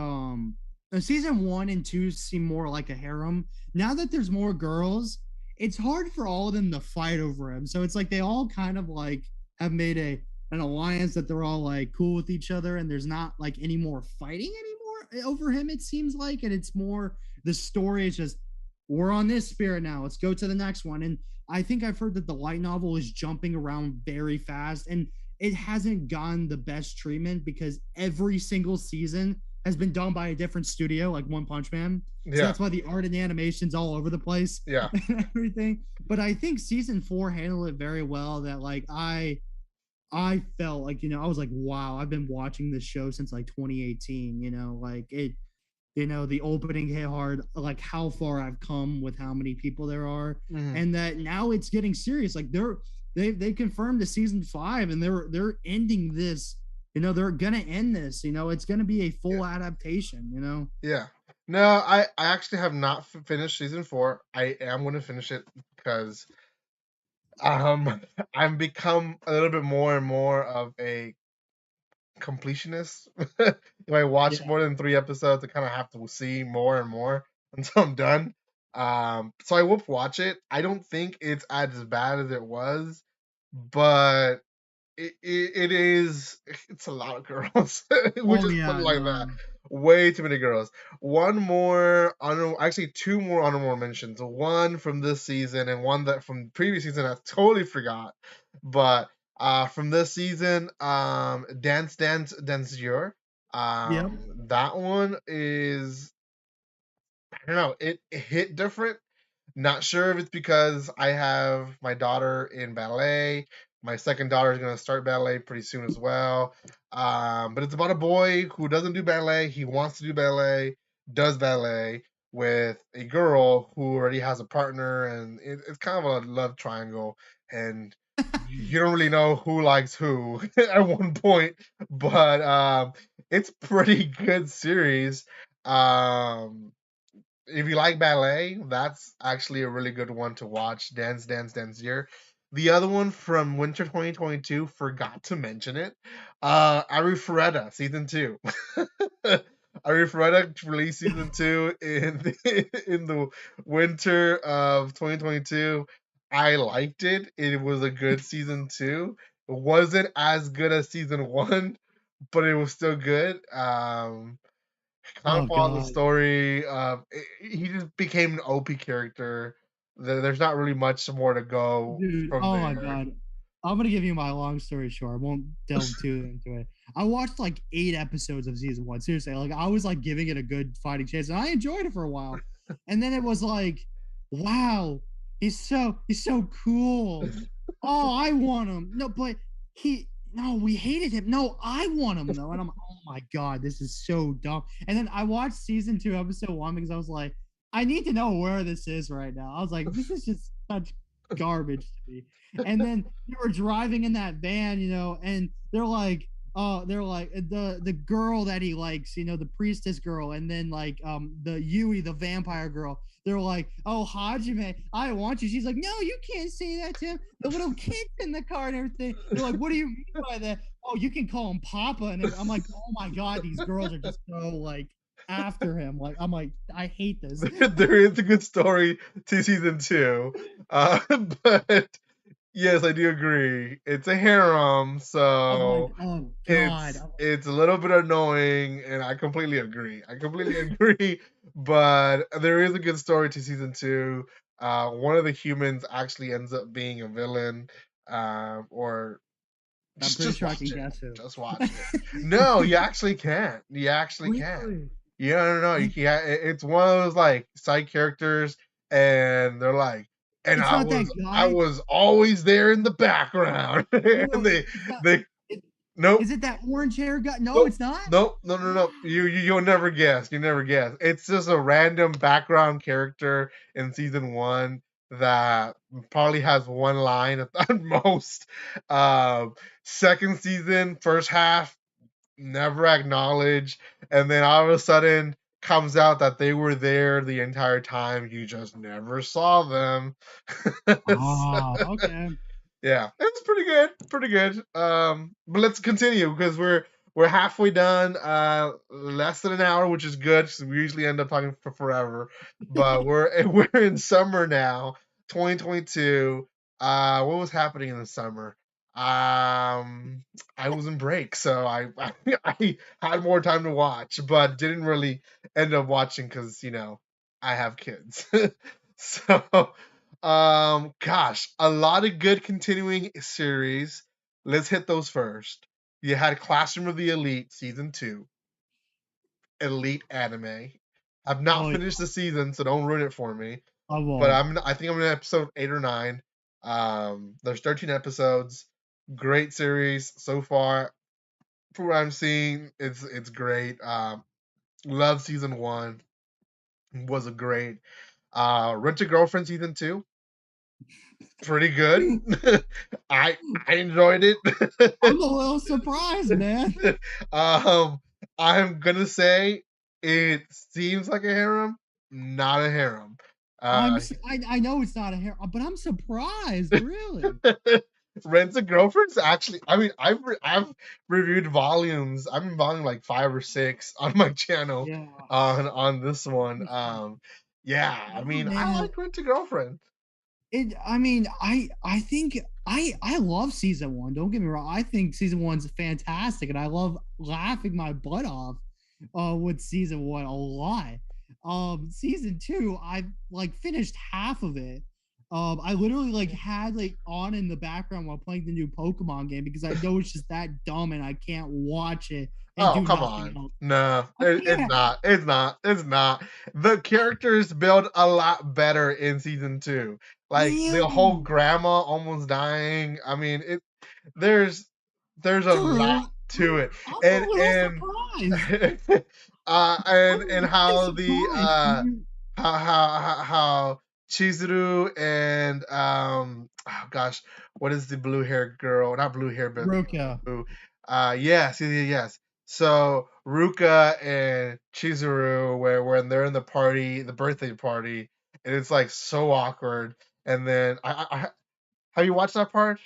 season 1 and 2 seem more like a harem. Now that there's more girls, it's hard for all of them to fight over him. So it's like they all kind of like have made an alliance that they're all like cool with each other, and there's not like any more fighting anymore over him, it seems like. And it's more the story is just, we're on this spirit now, let's go to the next one. And I think I've heard that the light novel is jumping around very fast, and it hasn't gotten the best treatment because every single season has been done by a different studio, like One Punch Man. So Yeah, that's why the art and animation's all over the place yeah. and everything. But I think season 4 handled it very well. That like I felt like, I was like, wow, I've been watching this show since like 2018, like it, the opening hit hard, like how far I've come with how many people there are, Mhm. and that now it's getting serious. Like they confirmed the season 5, and they're ending this. They're gonna end this. It's gonna be a full adaptation. Yeah. No, I actually have not finished season 4. I am going to finish it because I've become a little bit more and more of a completionist. If I watch Yeah. more than 3 episodes, I kind of have to see more and more until I'm done. So I will watch it. I don't think it's as bad as it was, but it is, it's a lot of girls. We Oh just put yeah. it like that. No. Way too many girls. One more honorable, actually two more honorable mentions. One from this season and one that from previous season I totally forgot. But from this season, Dance Your. Yep. That one is, I don't know, it hit different. Not sure if it's because I have my daughter in ballet. My second daughter is going to start ballet pretty soon as well. But it's about a boy who doesn't do ballet. He wants to do ballet, does ballet with a girl who already has a partner, and it's kind of a love triangle. And you don't really know who likes who at one point, but it's pretty good series. Um, if you like ballet, that's actually a really good one to watch. Dance Year. The other one from Winter 2022, forgot to mention it. Arifureta season 2. Arifureta released season 2 in the winter of 2022. I liked it. It was a good season 2. It wasn't as good as season 1, but it was still good. Kind of Oh follows the god. story. He just became an OP character. There's not really much more to go Dude, from oh my there. god. I'm gonna give you my long story short. I won't delve too into it. I watched like 8 episodes of season 1. Seriously, like I was like giving it a good fighting chance, and I enjoyed it for a while. And then it was like, wow, he's so cool. Oh, I want him. No, but no, we hated him. No, I want him though. And I'm, oh my god, this is so dumb. And then I watched season 2, episode 1, because I was like, I need to know where this is right now. I was like, this is just such garbage to me. And then they were driving in that van, and they're like the girl that he likes, the priestess girl, and then like the Yui, the vampire girl. They're like, oh, Hajime, I want you. She's like, no, you can't say that to him. The little kid's in the car and everything. They're like, what do you mean by that? Oh, you can call him Papa. And I'm like, oh my god, these girls are just so like after him. Like I'm like, I hate this. There is a good story to season 2, but yes, I do agree. It's a harem, I'm like, so oh god. it's a little bit annoying, and I completely agree. I completely agree, but there is a good story to season 2. One of the humans actually ends up being a villain, or I'm pretty just sure I can watch it. guess who. Just watch it. No, you actually can't. You actually can't. Really? Yeah, no. You can't. It's one of those like side characters, and they're like, and It's I not that was I guy. was always there in the background, Wait, and wait, it's not, they nope. is it that orange hair guy? No, Nope. it's not. Nope. No, no, no. You'll never guess. You never guess. It's just a random background character in season 1 that probably has one line at most. Second season, first half, never acknowledged, and then all of a sudden comes out that they were there the entire time. You just never saw them. Oh, okay. Yeah, it's pretty good, pretty good. But let's continue because we're halfway done. Less than an hour, which is good because we usually end up talking for forever. But we're in summer now, 2022. What was happening in the summer? I was in break, so I had more time to watch, but didn't really end up watching because I have kids. So gosh, a lot of good continuing series. Let's hit those first. You had Classroom of the Elite season 2, Elite Anime. I've not Oh, finished the season, so don't ruin it for me. I But won't. I think I'm in episode 8 or 9. There's 13 episodes. Great series so far. From what I'm seeing, it's great. Love season 1. Was a great. Rent a Girlfriend season 2. Pretty good. I enjoyed it. I'm a little surprised, man. I'm gonna say it seems like a harem, not a harem. Uh, I know it's not a hair, but I'm surprised, really. Rent a Girlfriend's actually. I mean, I've reviewed volumes. I'm in volume like 5 or 6 on my channel Yeah. on this one. Yeah. I No, mean, I man. like Rent a Girlfriend. I mean, I think I love season 1. Don't get me wrong. I think season 1's fantastic, and I love laughing my butt off with season 1 a lot. Season 2, I like finished half of it. I literally like had like on in the background while playing the new Pokemon game because I know it's just that dumb and I can't watch it and Oh, do come nothing on. else. No, I it's can't. not. It's not. It's not. The characters build a lot better in season 2. Like the whole Really? grandma almost dying. I mean, there's there's a lot Dude, to it. I'm a And little and surprised. and I'm how really the surprised. how Chizuru and oh gosh, what is the blue hair girl? Not blue hair, but Ruka. Ooh, yes, yes, yes, yes. So Ruka and Chizuru, where when they're in the party, the birthday party, and it's like so awkward. And then have you watched that part?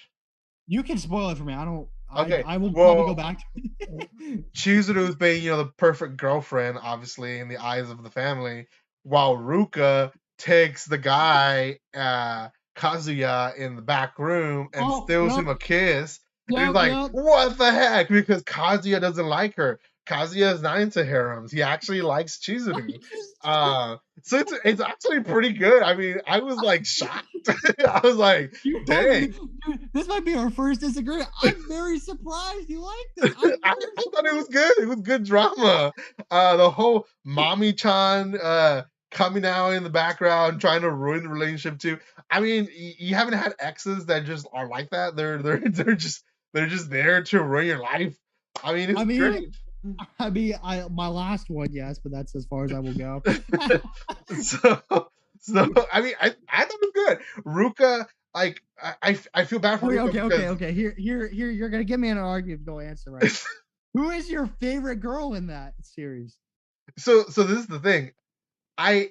You can spoil it for me. I don't. Okay, I will probably go well, back to it. Chizuru's being the perfect girlfriend, obviously in the eyes of the family, while Ruka takes the guy Kazuya in the back room and Oh, steals yep, him a kiss. And he's yep, like, yep. what the heck? Because Kazuya doesn't like her. Kazuya is not into harems. He actually likes Chizuru. So it's actually pretty good. I mean, I was like shocked. I was like, dang. This might be our first disagreement. I'm very surprised you liked it. I thought it was good. It was good drama. The whole mommy chan coming out in the background trying to ruin the relationship too. I mean, you haven't had exes that just are like that. They're just there to ruin your life. I mean, it's I mean, great. I my last one, yes, but that's as far as I will go. so I mean, I thought it was good. Ruka, like I feel bad for Okay, Ruka okay, okay, because okay. Here. You're gonna get me in an argument if you don't answer right. Who is your favorite girl in that series? so this is the thing. I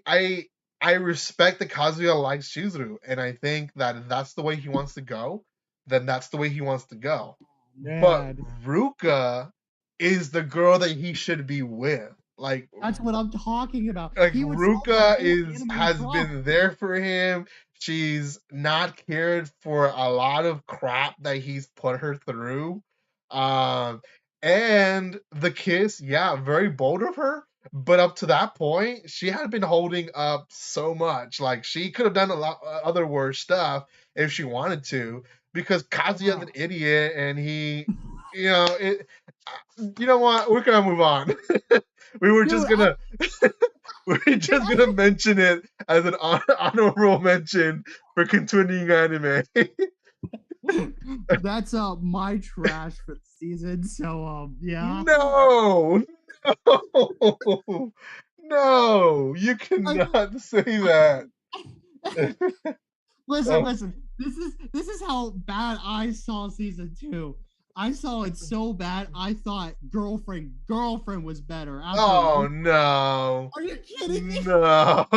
respect that Kazuya likes Chizuru, and I think that if that's the way he wants to go, then that's the way he wants to go. But Man, Ruka is the girl that he should be with. Like That's what I'm talking about. like He would solve the Ruka whole is anime has problem. been there for him. She's not cared for a lot of crap that he's put her through. Um and the kiss, yeah, very bold of her, but up to that point, she had been holding up so much. Like she could have done a lot other worse stuff if she wanted to, because Kazuya's an idiot and he, you know, it. You know what? We're gonna move on. We were just Dude, gonna we're just gonna mention it as an honorable mention for continuing anime. that's my trash for the season. So yeah. No, no, no! You I, cannot say that. listen, Oh, listen. This is how bad I saw season 2. I saw it so bad. I thought girlfriend was better after a oh week. no, Are you kidding me? no,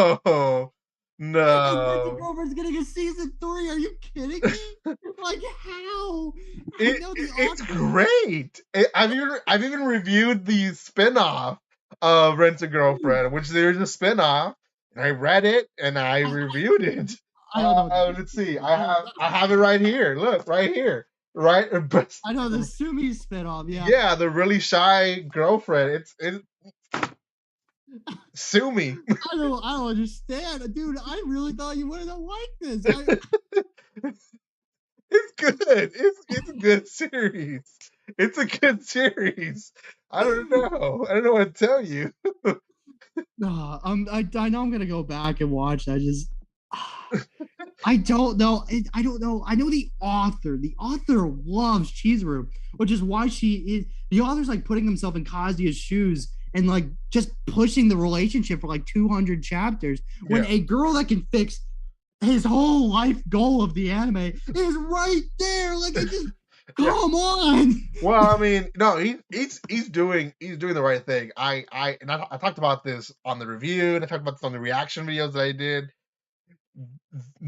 And then the no! girlfriend's getting a season 3. Are you kidding me? Like how? I know the It's author. great. I've even reviewed the spinoff of Rent a Girlfriend, which there's a spinoff, and I read it and I reviewed it. I don't know what that Let's see. is. I have it right here. Look, right here. Right, best, I know the Sumi spinoff. Yeah. yeah, the really shy girlfriend. It's sue me. I don't understand, dude. I really thought you wouldn't like this. It's good. It's a good series. It's a good series. I don't know. I don't know what to tell you. I know I'm gonna go back and watch. I don't know. I don't know. I know the author. The author loves Chizuru, which is why she is. The author's like putting himself in Kazuya's shoes and like just pushing the relationship for like 200 chapters. When Yeah. a girl that can fix his whole life goal of the anime is right there. Like, it just come on. Well, I mean, no, he's doing the right thing. I talked about this on the review, and I talked about this on the reaction videos that I did.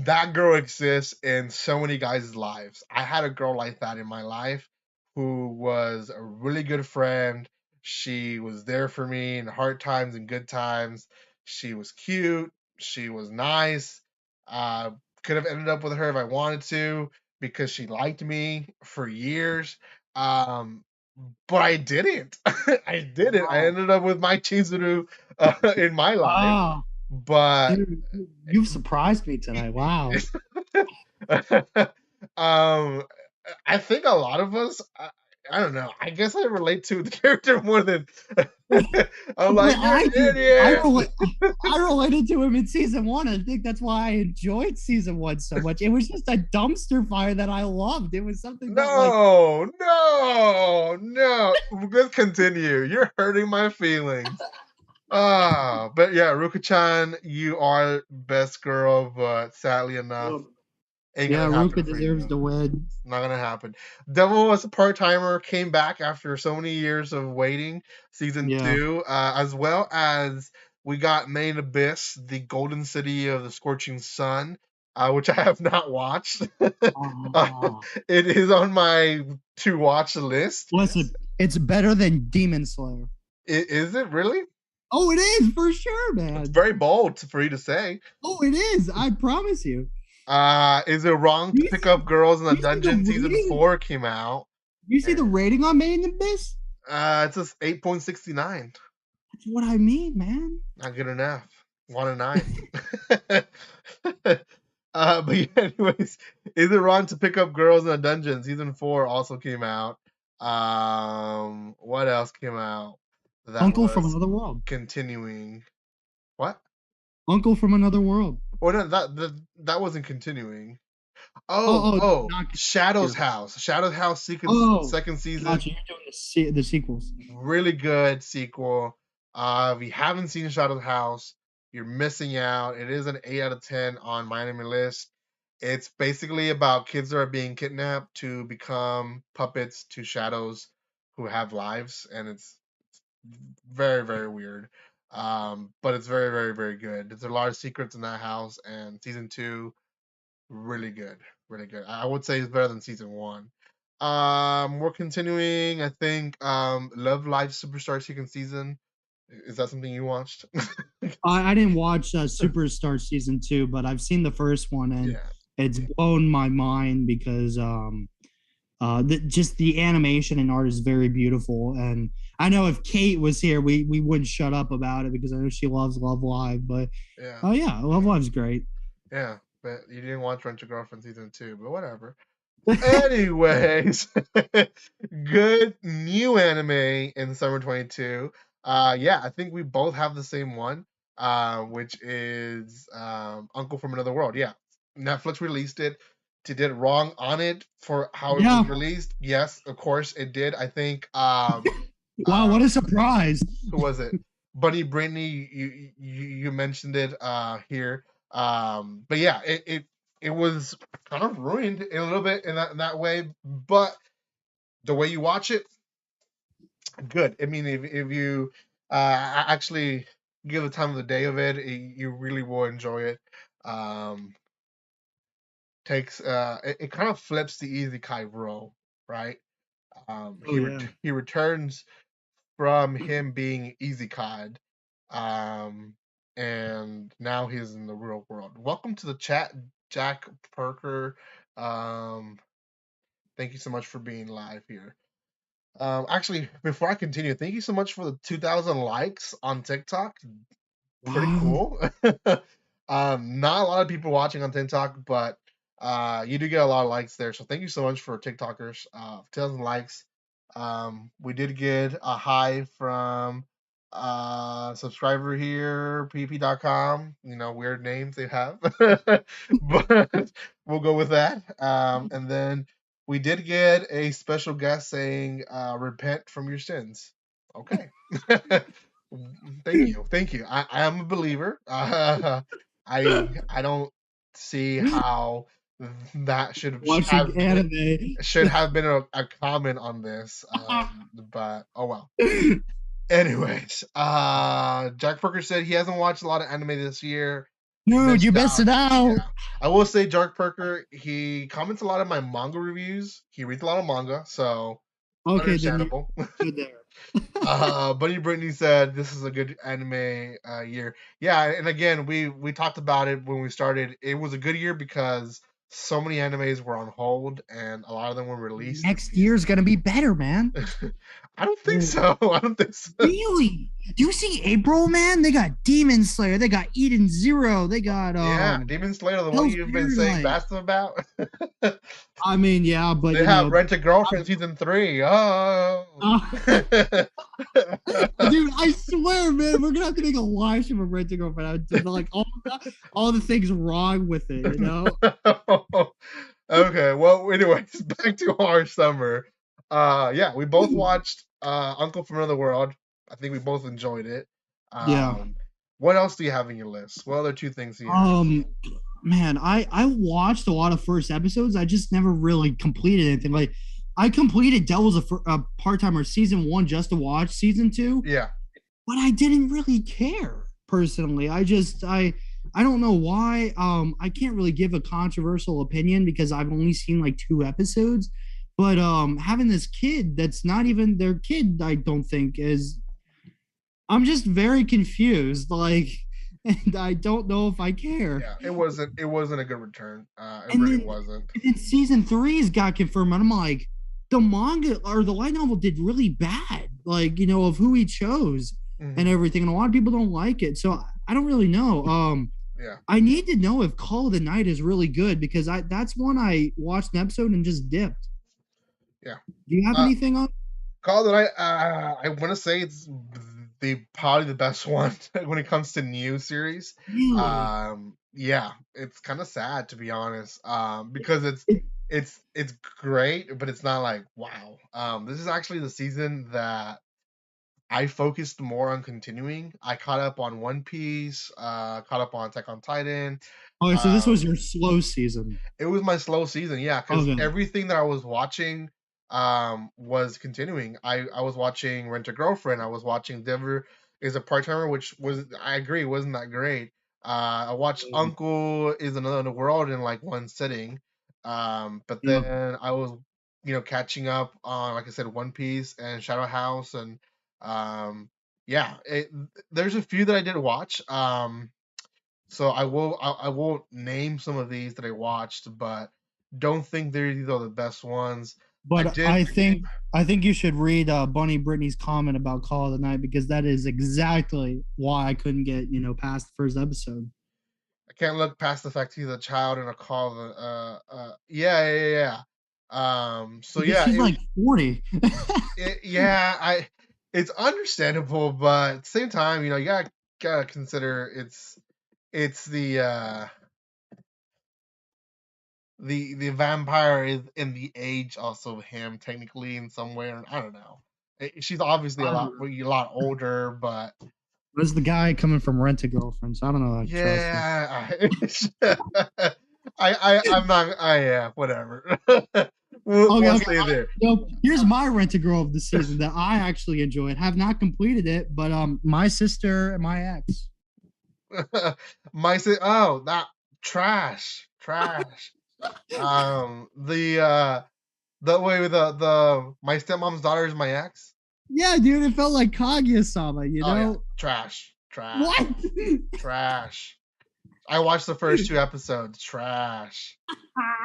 That girl exists in so many guys' lives. I had a girl like that in my life who was a really good friend. She was there for me in hard times and good times. She was cute. She was nice. Uh, could have ended up with her if I wanted to because she liked me for years. Um, but I didn't. I didn't. I Wow. ended up with my Chizuru in my life. Wow. But Dude, you've surprised me tonight. Wow. um, I think a lot of us, I don't know. I guess I relate to the character more than I'm But like, you're I an do. idiot. I related to him in season 1. I think that's why I enjoyed season 1 so much. It was just a dumpster fire that I loved. It was something that like No, no, no. Let's continue. You're hurting my feelings. But yeah, Ruka-chan, you are best girl, but sadly enough, ain't yeah, gonna happen Ruka for deserves you. to win. Not gonna happen. Devil as a part timer came back after so many years of waiting. Season Yeah. 2, as well as we got Main Abyss, the Golden City of the Scorching Sun, which I have not watched. Oh. It is on my to watch list. Listen, it's better than Demon Slayer. Is it really? Oh, it is for sure, It's man. very bold for you to say. Oh, it is. I promise you. Is it wrong to You pick see, up girls in the you see the dungeon? Season rating? 4 came out. You see the rating on Made in Abyss? It's just 8.69. That's what I mean, man. Not good enough. 1 and 9. But yeah, anyways, is it wrong to pick up girls in a dungeon? Season 4 also came out. What else came out? That Uncle from was Another World. continuing. What? Uncle from Another World. Oh no, that wasn't continuing. Oh, Oh, not Shadow's continuing. House. Shadow's House second season. Gotcha. You're doing the sequels. Really good sequel. If you haven't seen Shadow's House, you're missing out. It is an 8 out of 10 on my enemy list. It's basically about kids that are being kidnapped to become puppets to shadows who have lives, and it's very, very weird. But it's very, very, very good. There's a lot of secrets in that house, and season 2, really good. Really good. I would say it's better than season 1. We're continuing, I think, Love Live Superstar second season. Is that something you watched? I didn't watch Superstar season 2, but I've seen the first one, and Yeah. it's blown my mind because just the animation and art is very beautiful. And I know if Kate was here, we wouldn't shut up about it because I know she loves Love Live. But Yeah. oh yeah, Love Live's great. Yeah. But you didn't watch Rent Your Girlfriend season 2, but whatever. Anyways, good new anime in summer 22. Yeah, I think we both have the same one, which is Uncle from Another World. Yeah, Netflix released it. Did it wrong on it for how it Yeah. was released? Yes, of course it did. I think Wow, what a surprise! who was it? Bunny Brittany, you mentioned it here. But yeah, it was kind of ruined a little bit in that way. But the way you watch it, good. I mean, if you actually give the time of the day of it, you really will enjoy it. Um, takes it kind of flips the easy Kai role, right? Oh yeah. He returns from him being easy cod, um, and now he's in the real world. Welcome to the chat, Jack Parker. Um, thank you so much for being live here. Actually, before I continue, thank you so much for the 2,000 likes on TikTok. Pretty Wow. cool. Not a lot of people watching on TikTok, but you do get a lot of likes there. So thank you so much for TikTokers. 2,000 likes. We did get a hi from subscriber here, pp.com. You know, weird names they have, but we'll go with that. And then we did get a special guest saying, repent from your sins. Okay. Thank you. I am a believer. I don't see how that Watching anime. should have been a comment on this. But oh well. Anyways, Jack Parker said he hasn't watched a lot of anime this year. Dude, you missed it out. Yeah. I will say, Jack Parker, he comments a lot of my manga reviews. He reads a lot of manga, so Okay, understandable. then you're good there. Bunny Brittany said this is a good anime year. Yeah, and again, we talked about it when we started. It was a good year because so many animes were on hold and a lot of them were released. Next year's gonna be better, man. I don't think so. I don't think so. Really? Do you see April, man? They got Demon Slayer, they got Eden Zero, they got Yeah, Demon Slayer, the one Hell's you've been saying Paradise. best about. I mean, yeah, but They you have know, Rent a Girlfriend season 3. Oh. dude, I swear, man, we're gonna have to make a live stream of Rent a Girlfriend. Like all the things wrong with it, you know. Okay, well, anyways, back to our summer. Yeah, we both watched Uncle from Another World. I think we both enjoyed it. Yeah. What else do you have in your list? What other two things do you have? Man, I watched a lot of first episodes. I just never really completed anything. Like I completed Devil's a Part Timer season 1 just to watch season 2. Yeah. But I didn't really care personally. I don't know why. I can't really give a controversial opinion because I've only seen like 2 episodes. But having this kid that's not even their kid, I don't think is. I'm just very confused. Like, and I don't know if I care. Yeah, it wasn't a good return. It and really wasn't. And then season 3's got confirmed, and I'm like, the manga or the light novel did really bad. Like, you know, of who he chose and everything, and a lot of people don't like it. So I don't really know. Yeah. I need to know if Call of the Night is really good because that's one I watched an episode and just dipped. Yeah. Do you have anything on Call of the Night? I want to say it's probably the best one when it comes to new series. Really? Yeah, it's kind of sad to be honest. Because it's great, but it's not like wow. This is actually the season that I focused more on continuing. I caught up on One Piece, caught up on Attack on Titan. Oh, so this was your slow season. It was my slow season, yeah, because everything that I was watching was continuing. I was watching Rent a Girlfriend, I was watching Denver is a Part-Timer, which was, I agree, wasn't that great. I watched Uncle is Another World in like one sitting. But then I was, catching up on, like I said, One Piece and Shadow House and yeah, there's a few that I did watch. So I won't name some of these that I watched, but don't think these are the best ones. I But did. I think you should read Bunny Brittany's comment about Call of the Night, because that is exactly why I couldn't get past the first episode. I can't look past the fact he's a child in a call. Yeah, yeah, yeah. So Because yeah, she's like 40. yeah, it's understandable, but at the same time, you gotta consider it's the vampire is in the age also of him technically in some way, or I don't know. She's obviously a lot older, but Was the guy coming from Rent a Girlfriend? So I don't know. I trust him. yeah, I'm not. Yeah, whatever. We'll stay there. Here's my Rent a Girl of the season that I actually enjoyed. Have not completed it, but my sister and my ex. That trash. The way with the my stepmom's daughter is my ex. Yeah, dude, it felt like Kaguya-sama, Oh yeah, trash. What? Trash. I watched the first 2 episodes. Trash.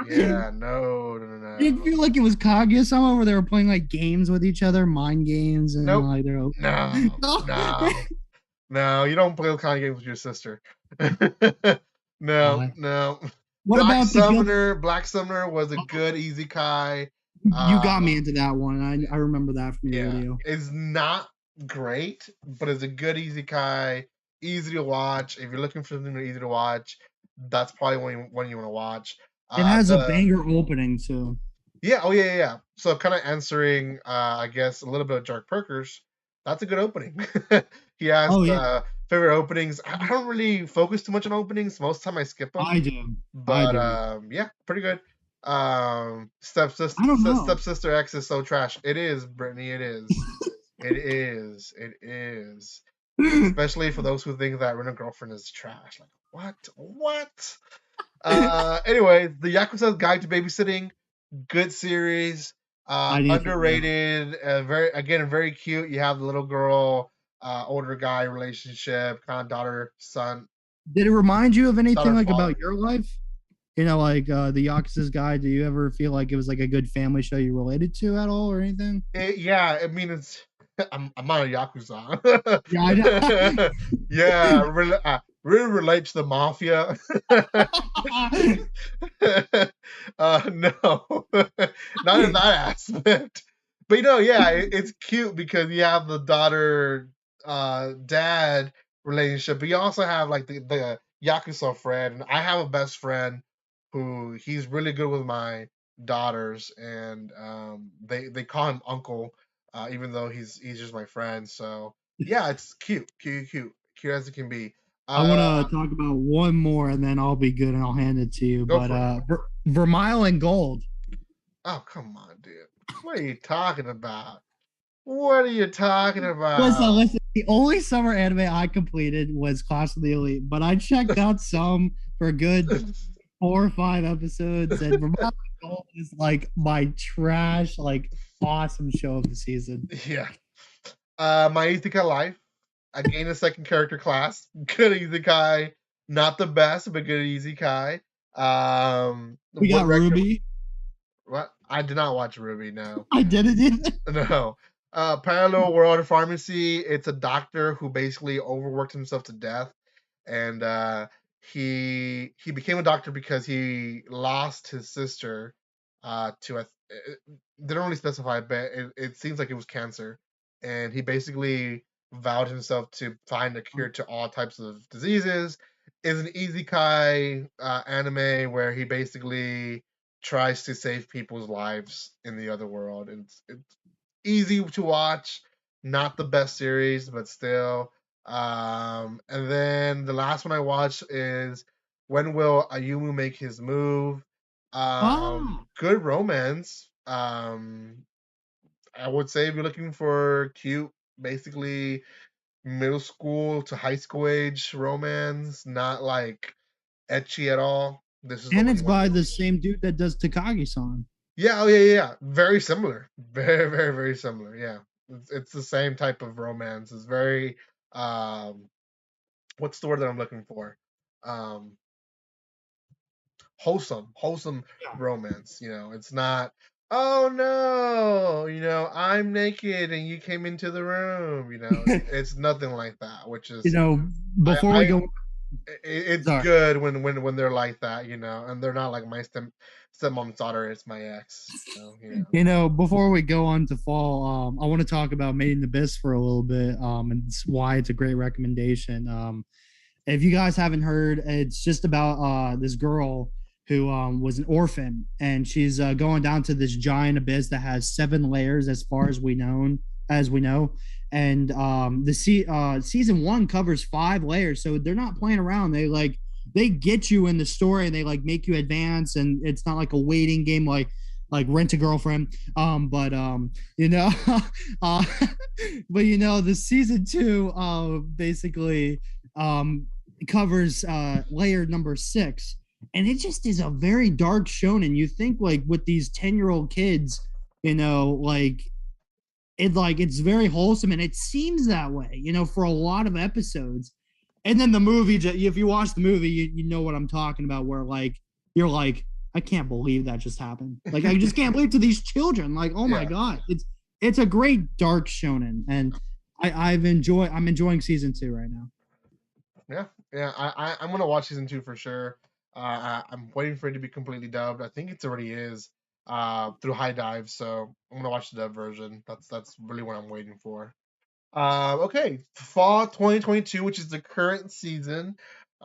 Yeah, no. Did it feel like it was Kaguya-sama where they were playing like games with each other, mind games, and Nope. like they're No. You don't play those kind of games with your sister. No. What about Black Summoner was a good easy kai. You got me into that one. I remember that from your video. It's not great, but it's a good easy kai, easy to watch. If you're looking for something easy to watch, that's probably one you want to watch. It has a banger opening too. Yeah. Oh yeah. So kind of answering, I guess a little bit of Jark Perkers. That's a good opening. He asked favorite openings. I don't really focus too much on openings. Most of the time I skip them. I do. But yeah, pretty good. Stepsister X is so trash. It is, Brittany. It is. It is. Especially for those who think that Rent a Girlfriend is trash. Like what? Anyway, the Yakuza's Guide to Babysitting, good series. Underrated. Very cute. You have the little girl, older guy relationship, kind of daughter son. Did it remind you of anything like about your life? Like the Yakuza's Guide. Do you ever feel like it was like a good family show you related to at all or anything? Yeah, I mean I'm not a Yakuza. Yeah, really relate to the mafia. No, not in that aspect. But it's cute because you have the daughter dad relationship, but you also have like the Yakuza friend. And I have a best friend who he's really good with my daughters, and they call him uncle, even though he's just my friend. So yeah, it's cute as it can be. I want to talk about one more, and then I'll be good, and I'll hand it to you. But Vermeil and Gold. Oh come on, dude! What are you talking about? Listen. The only summer anime I completed was Clash of the Elite, but I checked out some for a good 4 or 5 episodes, and Vermeil and Gold is like my trash, like awesome show of the season. Yeah. My Isekai Life. I gained a second character class. Good Isekai. Not the best, but good Isekai. We got Ruby. What? I did not watch Ruby, no. I didn't either. No. Parallel World of Pharmacy. It's a doctor who basically overworked himself to death. And he became a doctor because he lost his sister to they don't really specify, but it seems like it was cancer. And he basically vowed himself to find a cure to all types of diseases. It's an isekai anime where he basically tries to save people's lives in the other world. It's easy to watch, not the best series, but still. And then the last one I watched is When Will Ayumu Make His Move? Good romance. I would say if you're looking for cute, basically middle school to high school age romance, not like ecchi at all. And it's by the same dude that does Takagi-san. Yeah, yeah. Very similar. Very, very, very similar. Yeah. It's the same type of romance. It's very what's the word that I'm looking for? Um, wholesome Yeah. romance. It's not. Oh no, I'm naked and you came into the room. It's nothing like that. Which is Before we I go, it's sorry. good when they're like that, and they're not like my stepmom's daughter. It's my ex. Before we go on to fall, I want to talk about Made in Abyss for a little bit, and why it's a great recommendation. If you guys haven't heard, it's just about this girl who was an orphan, and she's going down to this giant abyss that has 7 layers, as far as we know. And season 1 covers 5 layers, so they're not playing around. They get you in the story, and they like make you advance, and it's not like a waiting game like Rent a Girlfriend. You know, uh, but the season 2 basically covers layer number 6, and it just is a very dark shonen. You think like with these 10-year-old kids, it's very wholesome, and it seems that way, for a lot of episodes. And then the movie, if you watch the movie, you know what I'm talking about, where like you're like, I can't believe that just happened. Like I just can't believe to these children. Like, oh my god, it's a great dark shonen, and I'm enjoying season 2 right now. Yeah. I'm gonna watch season 2 for sure. I'm waiting for it to be completely dubbed. I think it already is through High Dive, so I'm gonna watch the dub version. That's really what I'm waiting for. Okay, fall 2022, which is the current season.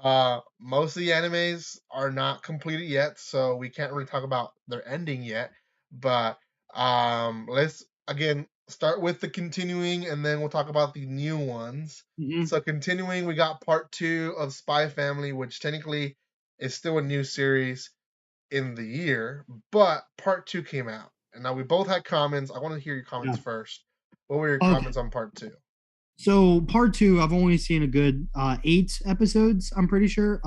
Most of the animes are not completed yet, so we can't really talk about their ending yet. But let's again start with the continuing, and then we'll talk about the new ones. Mm-hmm. So continuing, we got part 2 of Spy Family, which technically is still a new series in the year, but part 2 came out, and now we both had comments. I want to hear your comments first. What were your Okay. comments on part 2? So part 2, I've only seen a good 8 episodes, I'm pretty sure.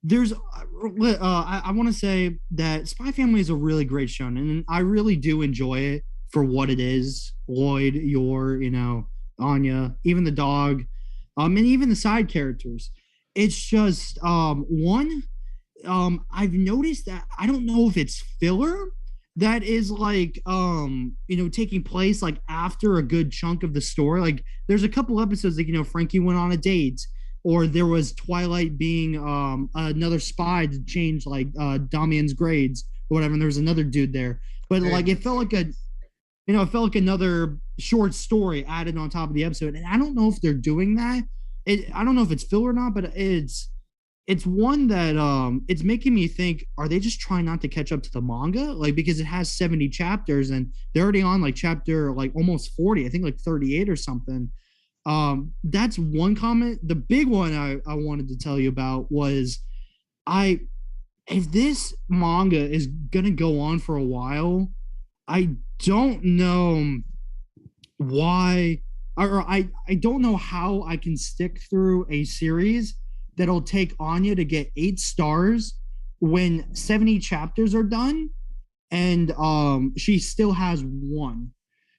There's I want to say that Spy Family is a really great show, and I really do enjoy it for what it is. Lloyd, Anya, even the dog, and even the side characters. It's just one. I've noticed that, I don't know if it's filler that is like taking place like after a good chunk of the story. Like there's a couple episodes like Frankie went on a date, or there was Twilight being another spy to change like Damian's grades or whatever, and there was another dude there. But like it felt like another short story added on top of the episode. And I don't know if they're doing that. I don't know if it's filler or not, but it's one that it's making me think, are they just trying not to catch up to the manga? Like, because it has 70 chapters and they're already on like chapter like almost 40, I think like 38 or something. That's one comment. The big one I wanted to tell you about was, if this manga is gonna go on for a while, I don't know why, or I don't know how I can stick through a series that'll take Anya to get 8 stars when 70 chapters are done, and she still has 1.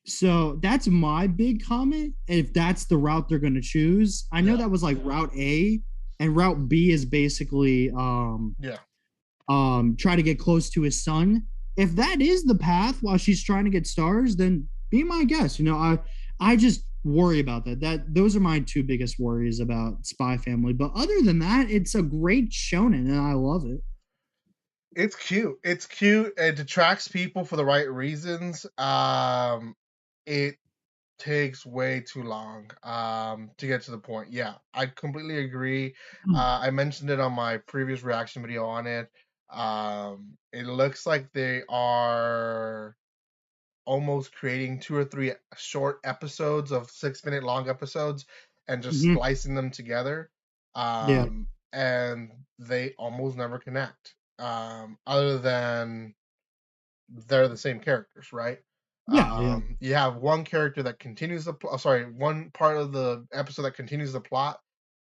So that's my big comment. If that's the route they're going to choose, I know that was like route A, and route B is basically try to get close to his son. If that is the path while she's trying to get stars, then be my guest. I just worry about that. Those are my 2 biggest worries about Spy Family. But other than that, it's a great shonen, and I love it. It's cute. It's cute. It attracts people for the right reasons. It takes way too long to get to the point. Yeah, I completely agree. I mentioned it on my previous reaction video on it. It looks like they are almost creating 2 or 3 short episodes of 6-minute long episodes and just splicing them together. And they almost never connect. Other than they're the same characters, right? You have one character that continues one part of the episode that continues the plot,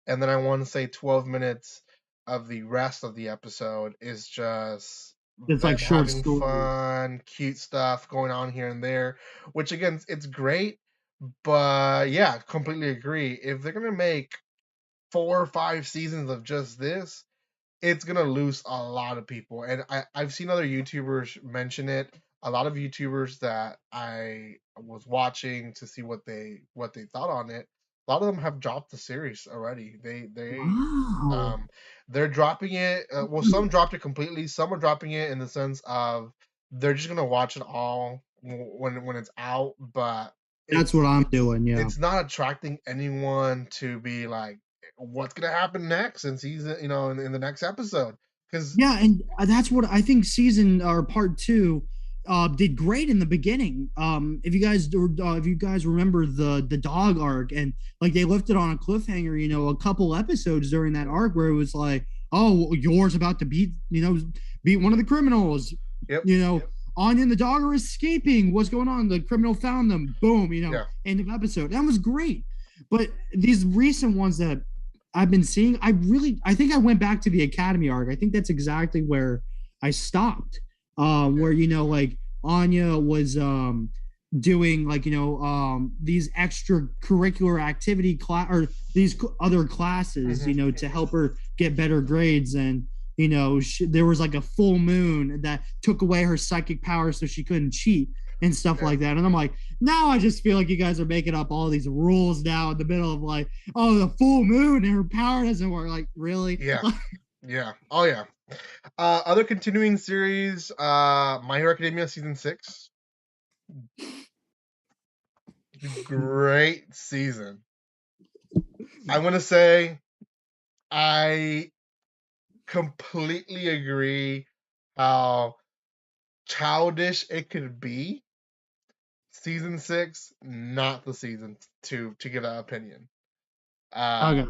and then I want to say 12 minutes of the rest of the episode is just it's like short having stories. fun, cute stuff going on here and there, which again, it's great, But yeah, completely agree. If they're gonna make 4 or 5 seasons of just this, it's gonna lose a lot of people. And I've seen other YouTubers mention it. A lot of YouTubers that I was watching to see what they thought on it. A lot of them have dropped the series already. Wow. They're dropping it. Well, some dropped it completely. Some are dropping it in the sense of they're just gonna watch it all when it's out. But That's what I'm doing. Yeah. it's not attracting anyone to be like, what's gonna happen next in season, in the next episode, because Yeah, and that's what I think season or part two did great in the beginning. If you guys remember the dog arc, and like they left it on a cliffhanger, a couple episodes during that arc where it was like, oh, yours about to beat one of the criminals. yep, You know, Anya and the dog are escaping. What's going on? The criminal found them. Boom. yeah, End of episode. That was great. But these recent ones that I've been seeing, I think I went back to the Academy arc. I think that's exactly where I stopped. Where like Anya was doing like these extracurricular activity class or these other classes, to help her get better grades. And there was like a full moon that took away her psychic power, so she couldn't cheat and stuff like that. And I'm like, now I just feel like you guys are making up all these rules now in the middle of like, oh, the full moon and her power doesn't work. Like, really? yeah, yeah, oh yeah. Other continuing series, My Hero Academia season 6, great season. I'm gonna say I completely agree how childish it could be. Season 6, not the season to give that opinion. Okay.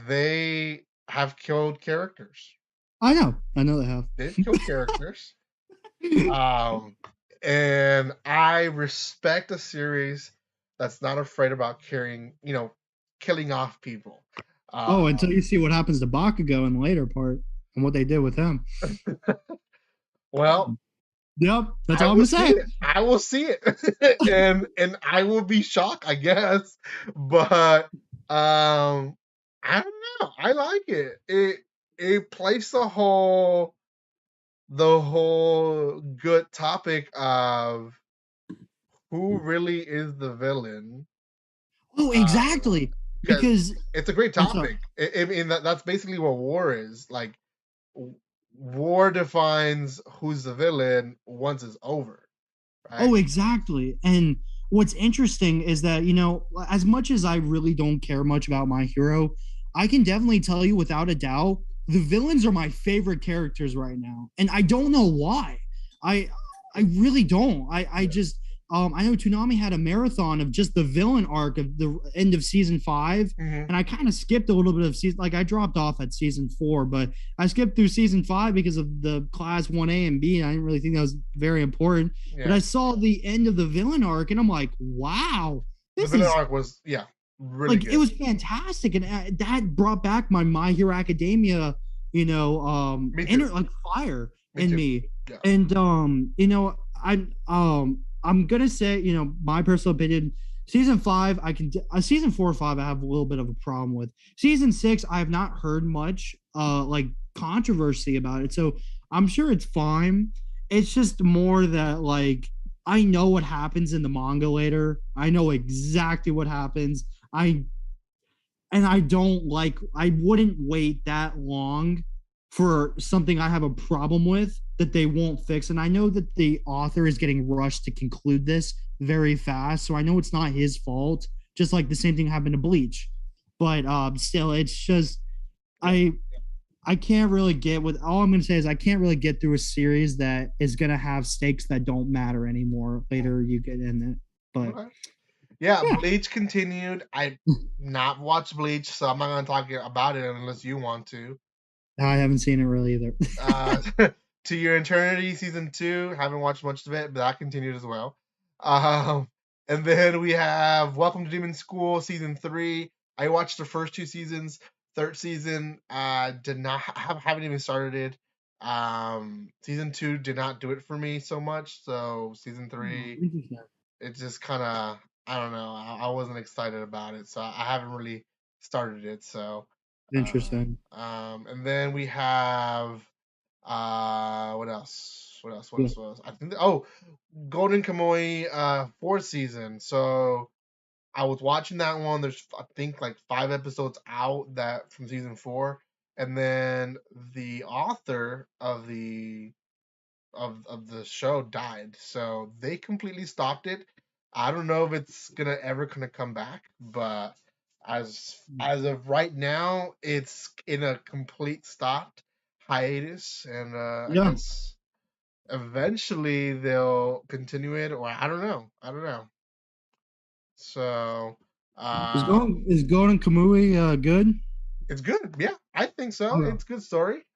They have killed characters. I know they have. They've killed characters. And I respect a series that's not afraid about killing off people. Until you see what happens to Bakugo in the later part and what they did with him. Well, yep, that's all I'm gonna say. I will see it, and I will be shocked, I guess. But I don't know. I like it. It plays the whole good topic of who really is the villain. Oh, exactly. Because it's a great topic. I mean, that's basically what war is. Like, war defines who's the villain once it's over. Right? Oh, exactly. And what's interesting is that, as much as I really don't care much about My Hero, I can definitely tell you without a doubt, the villains are my favorite characters right now. And I don't know why. I really don't. I just I know Toonami had a marathon of just the villain arc of the end of season 5, and I kind of skipped a little bit of season. Like I dropped off at season 4, but I skipped through season 5 because of the class 1A and B. And I didn't really think that was very important. Yeah. But I saw the end of the villain arc, and I'm like, wow, the villain arc was really like good. It was fantastic, and that brought back my Hero Academia, like fire in me. Yeah. And I'm gonna say, my personal opinion, season 5, season 4 or 5, I have a little bit of a problem with. Season 6, I have not heard much like controversy about it, so I'm sure it's fine. It's just more that like I know what happens in the manga later. I know exactly what happens. I wouldn't wait that long for something I have a problem with that they won't fix. And I know that the author is getting rushed to conclude this very fast. So I know it's not his fault, just like the same thing happened to Bleach. But still, it's just, I can't really all I'm going to say is I can't really get through a series that is going to have stakes that don't matter anymore later you get in it. But okay. Yeah, Bleach continued. I've not watched Bleach, so I'm not going to talk about it unless you want to. I haven't seen it really either. To Your Eternity season 2, haven't watched much of it, but that continued as well. And then we have Welcome to Demon School season 3. I watched the first 2 seasons. Third season did not haven't even started it. Season 2 did not do it for me so much. So season 3, it's just kind of I don't know. I wasn't excited about it, so I haven't really started it. So, Interesting. and then we have what else? Yeah. What else? I think oh, Golden Kamuy fourth season. So I was watching that one. There's I think like 5 episodes out that from season 4, and then the author of the show died, so they completely stopped it. I don't know if it's gonna come back, but as of right now, it's in a complete stopped hiatus, and I Yeah. guess eventually they'll continue it, or I don't know. I don't know. So, Is Golden Kamui good? it's good. Yeah, I think so. Yeah. It's a good story.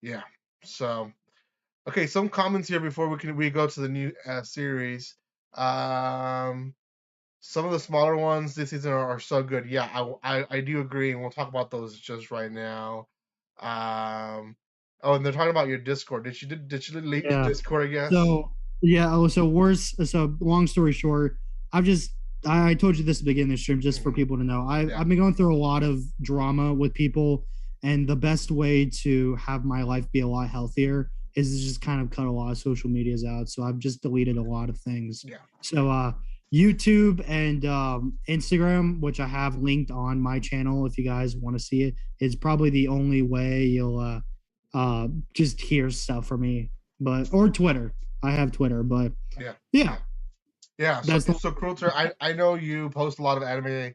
Yeah. So, okay, some comments here before we go to the new series. Um, some of the smaller ones this season are so good. Yeah, I do agree, and we'll talk about those just right now. Oh, and they're talking about your Discord. Did you delete your Yeah. Discord? I guess. So yeah. Oh, so worse. So long story short, I've just I told you this at the beginning of the stream just for Mhm. people to know. Yeah. I've been going through a lot of drama with people, and the best way to have my life be a lot healthier is to just kind of cut a lot of social medias out. So I've just deleted a lot of things. Yeah. So YouTube and Instagram, which I have linked on my channel, if you guys want to see it, is probably the only way you'll just hear stuff from me. But or Twitter, I have Twitter, but Yeah. yeah, Yeah. So that's the so Quilter, I know you post a lot of anime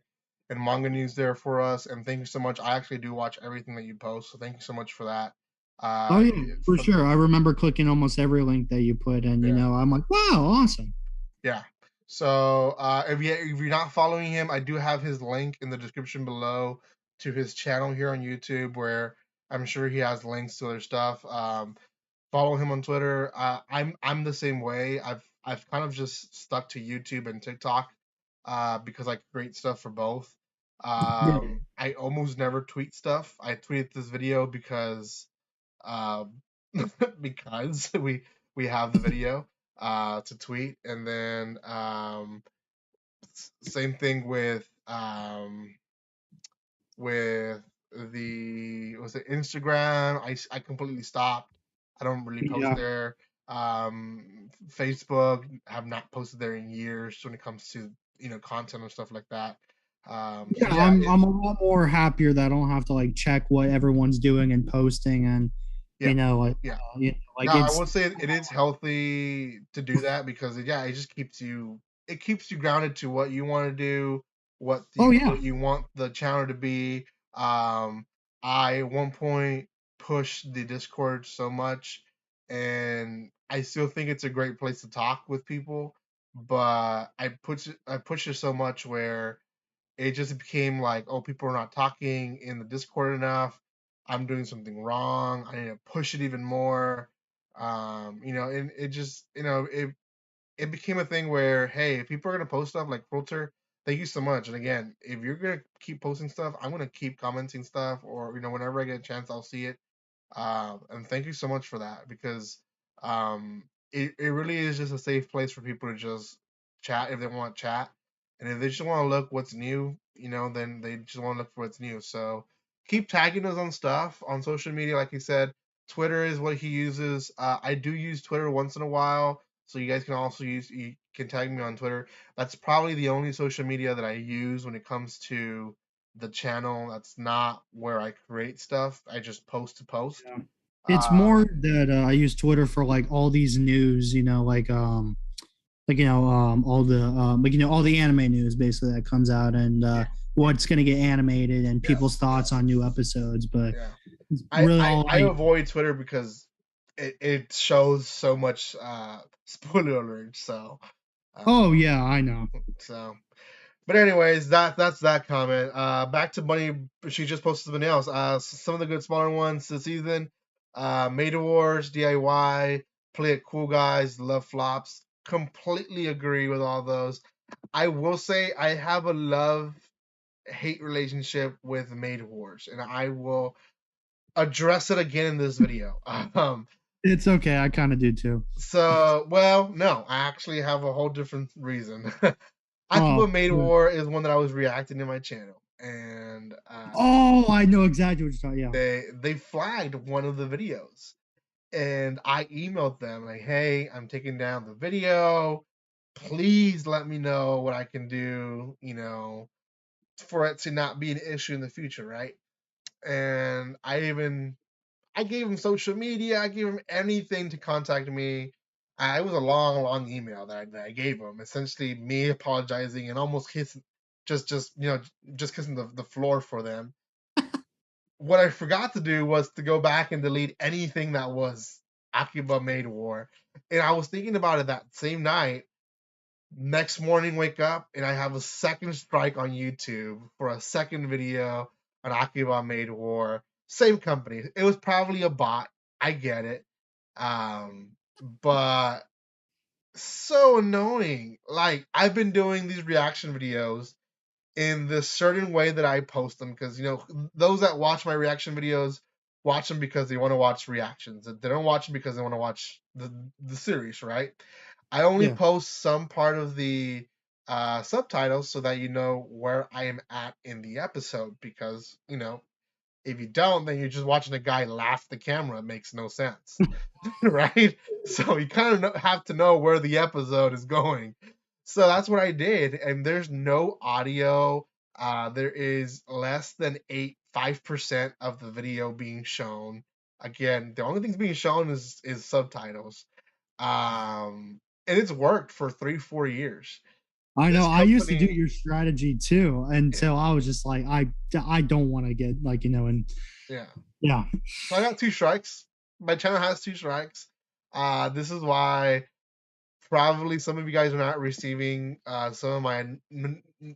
and manga news there for us, and thank you so much. I actually do watch everything that you post, so thank you so much for that. oh yeah, for For sure. I remember clicking almost every link that you put, and Yeah. I'm like, wow, awesome. Yeah. So if you're not following him, I do have his link in the description below to his channel here on YouTube, where I'm sure he has links to other stuff. Follow him on Twitter. I'm the same way. I've kind of just stuck to YouTube and TikTok because I create stuff for both. Yeah, I almost never tweet stuff. I tweeted this video because um, because we have the video to tweet, and then same thing with the was it Instagram. I completely stopped. I don't really post yeah, there. Facebook, have not posted there in years when it comes to content and stuff like that. So yeah. yeah, I'm a lot more happier that I don't have to like check what everyone's doing and posting, and yeah, like yeah. like Now I it's will say it is healthy to do that because yeah, it just keeps you grounded to what you want to do, oh yeah, what you want the channel to be. I at one point pushed the Discord so much, and I still think it's a great place to talk with people, but I pushed it so much where it just became like, oh, people are not talking in the Discord enough. I'm doing something wrong. I need to push it even more. And it just, it became a thing where, hey, if people are gonna post stuff like Filter, thank you so much. And again, if you're gonna keep posting stuff, I'm gonna keep commenting stuff, or whenever I get a chance, I'll see it. And thank you so much for that because it really is just a safe place for people to just chat if they want to chat. And if they just want to look what's new, then they just want to look for what's new. So keep tagging us on stuff on social media. Like you said, Twitter is what he uses. I do use Twitter once in a while. So you guys can also you can tag me on Twitter. That's probably the only social media that I use when it comes to the channel. That's not where I create stuff. I just post to post. yeah. It's Um, more that I use Twitter for like all these news, all the all the anime news basically that comes out, and yeah, what's going to get animated and yeah, people's thoughts on new episodes, but yeah. it's I, really I, all I avoid Twitter because it shows so much spoiler alerts. oh Um, yeah, I know. so but anyways, that's that comment. Back to Bunny. She just posted something else. Some of the good smaller ones this season. Made Wars, DIY, Play It Cool Guys, Love Flops. Completely agree with all those. I will say I have a love hate relationship with Made Wars, and I will address it again in this video. It's okay. I kind of do too. So, well, no, I actually have a whole different reason. Akiba Oh, Made good. War is one that I was reacting to my channel, and Oh, I know exactly what you're talking. Yeah. they flagged one of the videos, and I emailed them like, "Hey, I'm taking down the video. Please let me know what I can do, for it to not be an issue in the future, right?" And I gave him social media. I gave him anything to contact me. It was a long, long email that I gave him. Essentially, me apologizing and almost kissing, just kissing the floor for them. What I forgot to do was to go back and delete anything that was Akiba Made War. And I was thinking about it that same night. Next morning, wake up and I have a second strike on YouTube for a second video on Akiba Made War. Same company. It was probably a bot. I get it. But so annoying. Like, I've been doing these reaction videos in this certain way that I post them because those that watch my reaction videos watch them because they want to watch reactions. They don't watch them because they want to watch the series, right? I only Yeah. post some part of the subtitles so that you know where I am at in the episode because if you don't, then you're just watching a guy laugh at the camera. It makes no sense, right? So you kind of have to know where the episode is going. So that's what I did, and there's no audio. There is less than 5% of the video being shown. Again, the only things being shown is subtitles. And it's worked for 3-4 years. I know. This I used to do company, your strategy too yeah, until I was just like, I don't want to get like and yeah. yeah. So I got 2 strikes. My channel has 2 strikes. This is why probably some of you guys are not receiving some of my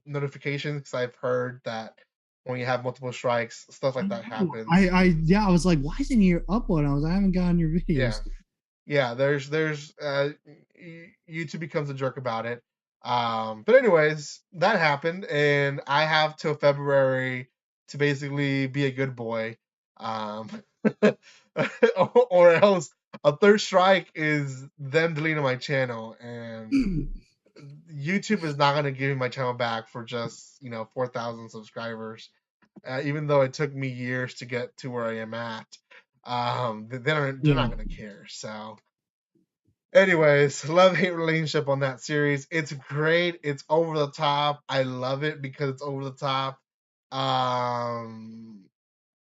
notifications because I've heard that when you have multiple strikes, stuff I like that know. happens. Yeah, I was like, why isn't your upload? I haven't gotten your Yeah, videos. yeah. There's YouTube becomes a jerk about it. But anyways, that happened, and I have till February to basically be a good boy. Um, or else a third strike is them deleting my channel, and YouTube is not going to give me my channel back for just 4,000 subscribers, even though it took me years to get to where I am at. They're Yeah. not going to care. So, anyways, love hate relationship on that series. It's great. It's over the top. I love it because it's over the top.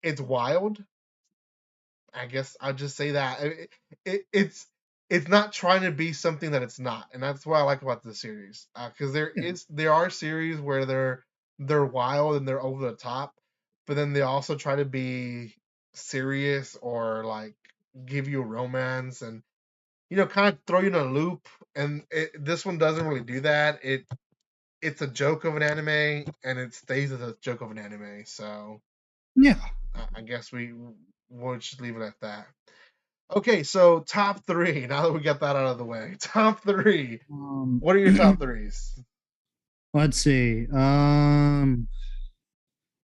It's wild. I guess I'll just say that it's not trying to be something that it's not, and that's what I like about the series. Because Yeah. there are series where they're wild and they're over the top, but then they also try to be serious or like give you a romance and kind of throw you in a loop. And this one doesn't really do that. It's a joke of an anime and it stays as a joke of an anime. So Yeah. I guess we'll just leave it at that. Okay, so top three. Now that we got that out of the way, top three. Um, What are your top threes? let's see.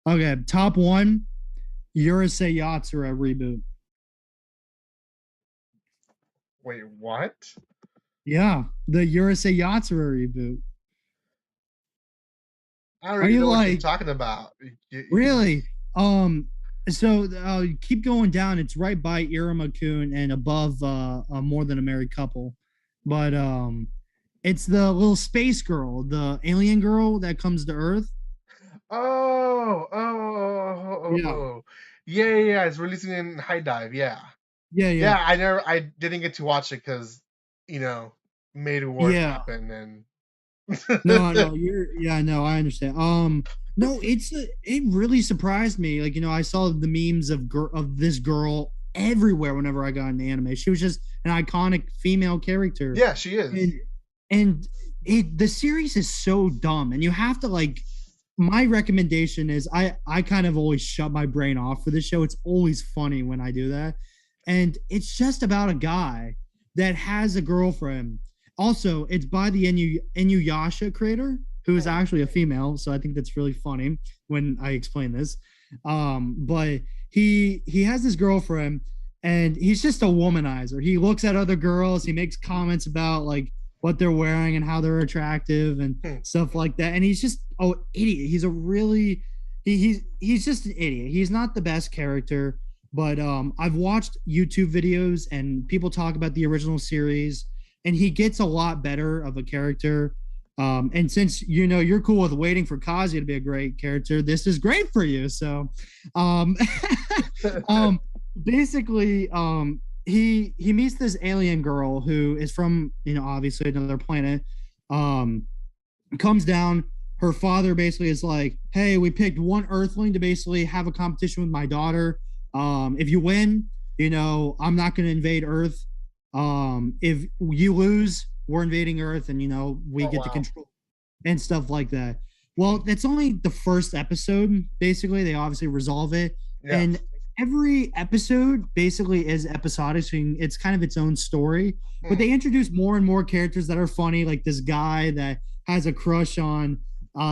Okay, top one, Urusei Yatsura reboot. Wait, what? Yeah, the Urusei Yatsura reboot. I don't Are even you know what you're like talking about. really? So keep going down. It's right by Iruma-kun and above More Than a Married Couple, but it's the little space girl, the alien girl that comes to Earth. Oh. Yeah, Yeah. It's releasing in High Dive. Yeah. yeah, yeah, Yeah, I didn't get to watch it because, you know, Made War yeah. happened and No, no, you're yeah, no, I understand. No, it really surprised me. Like, I saw the memes of this girl everywhere whenever I got an anime. She was just an iconic female character. yeah, she is. And the series is so dumb and you have to like my recommendation is I kind of always shut my brain off for this show. It's always funny when I do that. And it's just about a guy that has a girlfriend. Also, it's by the Inuyasha creator, who is Oh, actually a female. So I think that's really funny when I explain this. But he has this girlfriend, and he's just a womanizer. He looks at other girls, he makes comments about like what they're wearing and how they're attractive and Hmm. stuff like that. And he's just idiot. He's a really he's just an idiot. He's not the best character, but I've watched YouTube videos and people talk about the original series, and he gets a lot better of a character. And since you know you're cool with waiting for Kazuya to be a great character, this is great for you. So, um, um, basically, he meets this alien girl who is from obviously another planet. Um, comes down. Her father basically is like, "Hey, we picked one Earthling to basically have a competition with my daughter. If you win, I'm not going to invade Earth. If you lose, we're invading Earth, and we Oh get to wow. control and stuff like that." Well, that's only the first episode. Basically, they obviously resolve it, Yeah. and every episode basically is episodic, so it's kind of its own story. But Hmm. they introduce more and more characters that are funny, like this guy that has a crush on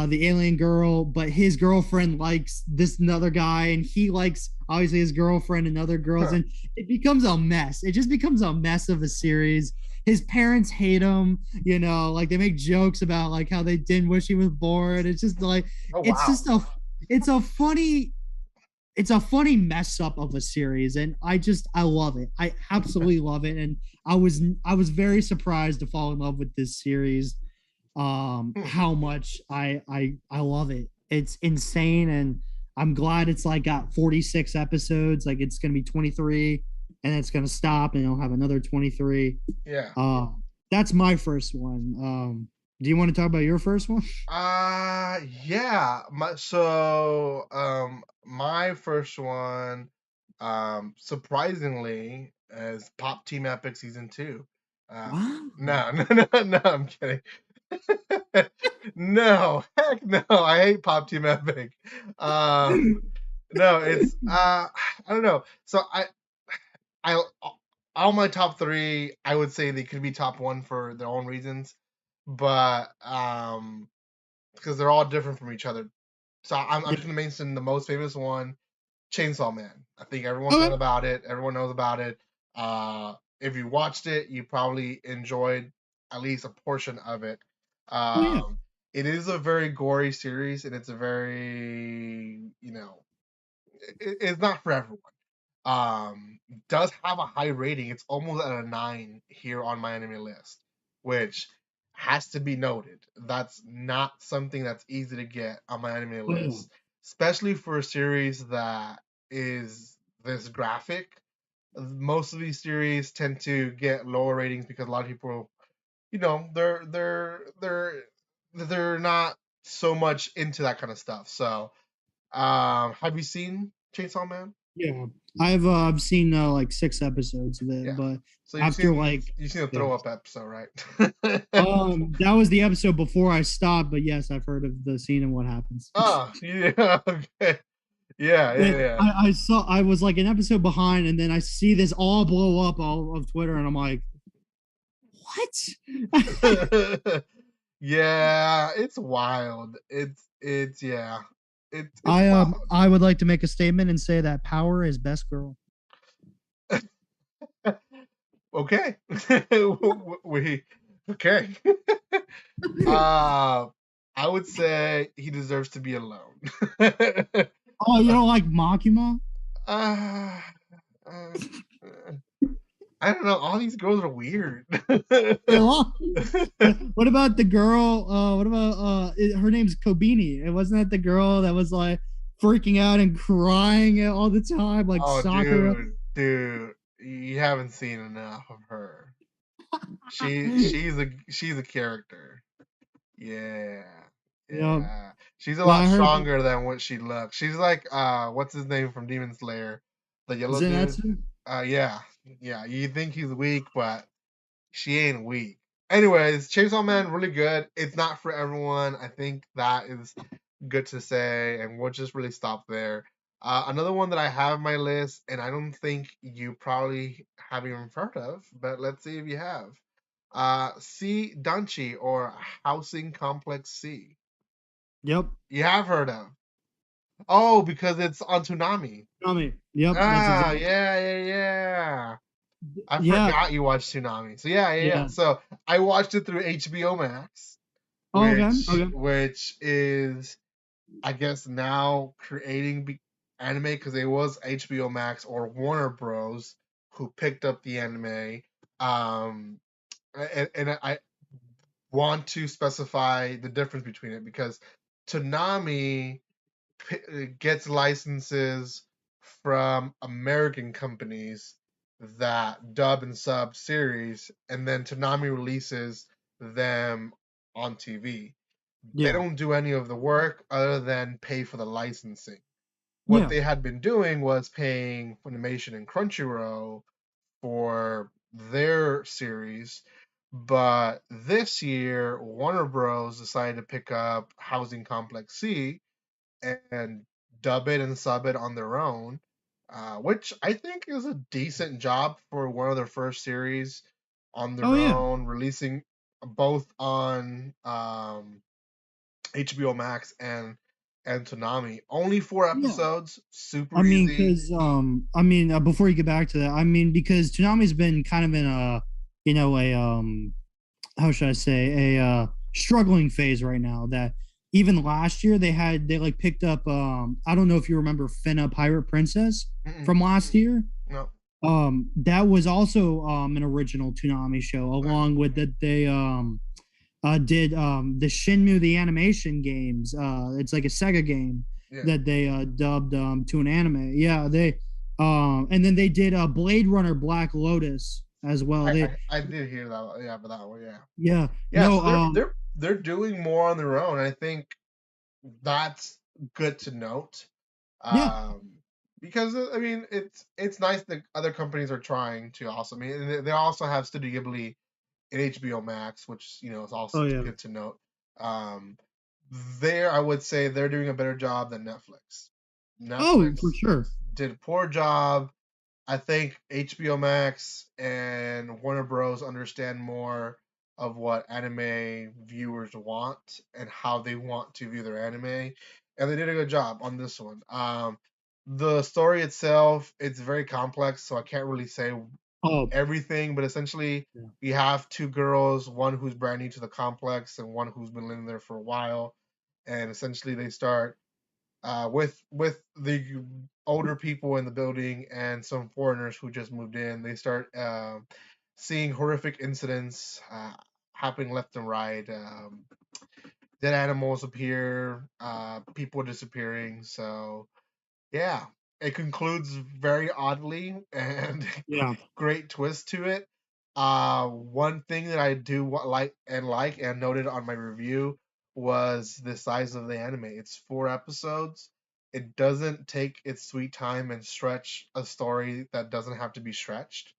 the alien girl, but his girlfriend likes this another guy, and he likes obviously his girlfriend and other girls, Huh. and it becomes a mess. It just becomes a mess of a series. His parents hate him, like they make jokes about like how they didn't wish he was born. It's just like Oh it's wow. just a it's a funny it's a funny mess up of a series, and I love it. I absolutely love it, and I was very surprised to fall in love with this series. Hmm. How much I love it. It's insane, and I'm glad it's like got 46 episodes. Like it's gonna be 23, and it's gonna stop, and it'll have another 23. Yeah. uh that's my first one. Do you want to talk about your first one? Yeah. My first one, surprisingly, is Pop Team Epic Season 2. Wow. No, no, no, no, I'm kidding. No, heck no, I hate Pop Team Epic. No, it's I don't know. So I all my top three, I would say they could be top one for their own reasons, but because they're all different from each other. So I'm Yeah. just gonna mention the most famous one, Chainsaw Man. I think everyone's heard Okay. about it. Everyone knows about it. If you watched it, you probably enjoyed at least a portion of it. Oh yeah. Um, it is a very gory series, and it's a very, it's not for everyone. Does have a high rating. It's almost at a 9 here on my anime list, which has to be noted. That's not something that's easy to get on my anime Oh yeah. list, especially for a series that is this graphic. Most of these series tend to get lower ratings because a lot of people, they're not so much into that kind of stuff. So, have you seen Chainsaw Man? Yeah, I've seen like 6 episodes of it, Yeah. but So after like you've seen the yeah, throw up episode, right? that was the episode before I stopped. But yes, I've heard of the scene and what happens. Oh, yeah, okay. Yeah, yeah, I was like an episode behind, and then I see this all blow up all of Twitter, and I'm like, what? yeah. Yeah, it's wild. It's yeah. It's wild. I would like to make a statement and say that Power is best girl. Okay. we okay. Uh I would say he deserves to be alone. Oh, you don't like Makima? uh, uh, I don't know. All these girls are weird. What about the girl? What about her name's Kobini? It wasn't that the girl that was like freaking out and crying all the time, like Oh, Sakura? dude, you haven't seen enough of her. She's a character. Yeah, Yeah, yeah. She's a well, lot I heard stronger than what she looks. She's like what's his name from Demon Slayer, the yellow dude. Zenatsu. Yeah, yeah. You think he's weak, but she ain't weak. Anyways, Chainsaw Man really good. It's not for everyone. I think that is good to say, and we'll just really stop there. Another one that I have on my list, and I don't think you probably have even heard of, but let's see if you have. C Danchi or Housing Complex C. Yep. You have heard of. Oh, because it's on Toonami. Tsunami. Yep, that's Ah, exactly. yeah. I Yeah, forgot you watched Toonami. So yeah. yeah. So I watched it through HBO Max, Oh, okay, which okay. which is I guess now creating anime because it was HBO Max or Warner Bros. Who picked up the anime. Um, and I want to specify the difference between it because Toonami gets licenses from American companies that dub and sub series, and then Toonami releases them on TV. They Yeah, don't do any of the work other than pay for the licensing. What yeah, they had been doing was paying Funimation and Crunchyroll for their series, but this year Warner Bros. Decided to pick up Housing Complex C and dub it and sub it on their own, which I think is a decent job for one of their first series on oh their yeah, own, releasing both on HBO Max and Toonami. Only four yeah. episodes, I super mean, easy. because before you get back to that, I mean, because Toonami's been kind of in a, a how should I say, a struggling phase right now. That even last year they like picked up. I don't know if you remember Finna Pirate Princess Mm-mm, from last year. no. That was also an original Toonami show, Nice. along with that they did the Shenmue the animation games. It's like a Sega game Yeah. that they dubbed to an anime. Yeah, they and then they did Blade Runner Black Lotus as well. I did hear that. Yeah, but that one, yeah. Yeah, Yeah, no, so they're doing more on their own. I think that's good to note. yeah, Um, because I mean, it's nice that other companies are trying to also. I mean, and they also have Studio Ghibli in HBO Max, which is oh also yeah, good to note. Um, there, I would say they're doing a better job than Netflix. oh for Netflix sure. did a poor job. I think HBO Max and Warner Bros. Understand more of what anime viewers want and how they want to view their anime, and they did a good job on this one. The story itself, it's very complex, so I can't really say Oh everything, but essentially, yeah, we have two girls, one who's brand new to the complex and one who's been living there for a while, and essentially they start with the older people in the building and some foreigners who just moved in. They start seeing horrific incidents happening left and right. Dead animals appear, people disappearing. So yeah, it concludes very oddly and yeah. great twist to it. One thing that I do like and noted on my review was the size of the anime. It's 4 episodes. It doesn't take its sweet time and stretch a story that doesn't have to be stretched.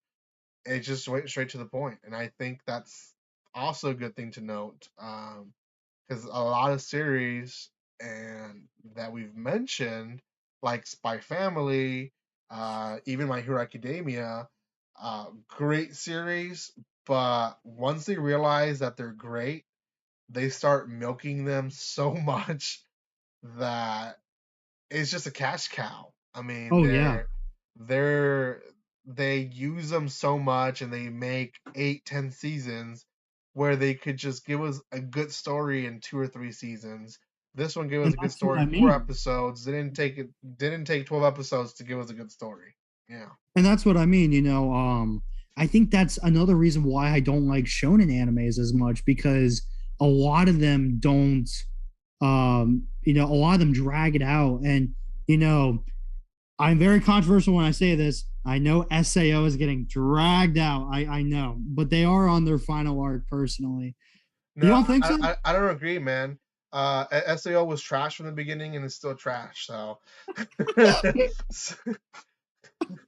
It just went straight to the point, and I think that's also a good thing to note. Because a lot of series and that we've mentioned, like Spy Family, even My Hero Academia, great series, but once they realize that they're great, they start milking them so much that it's just a cash cow. I mean, Oh yeah. they're they use them so much and they make 8, 10 seasons where they could just give us a good story in 2 or 3 seasons. This one gave us And a good that's what story I in 4 mean. episodes. Didn't take 12 episodes to give us a good story. Yeah. And that's what I mean. I think that's another reason why I don't like shonen animes as much because a lot of them don't. A lot of them drag it out, and you know, I'm very controversial when I say this. I know Sao is getting dragged out. I know, but they are on their final arc. Personally, you No, don't think so? I don't agree, man. SAO was trash from the beginning and it's still trash. So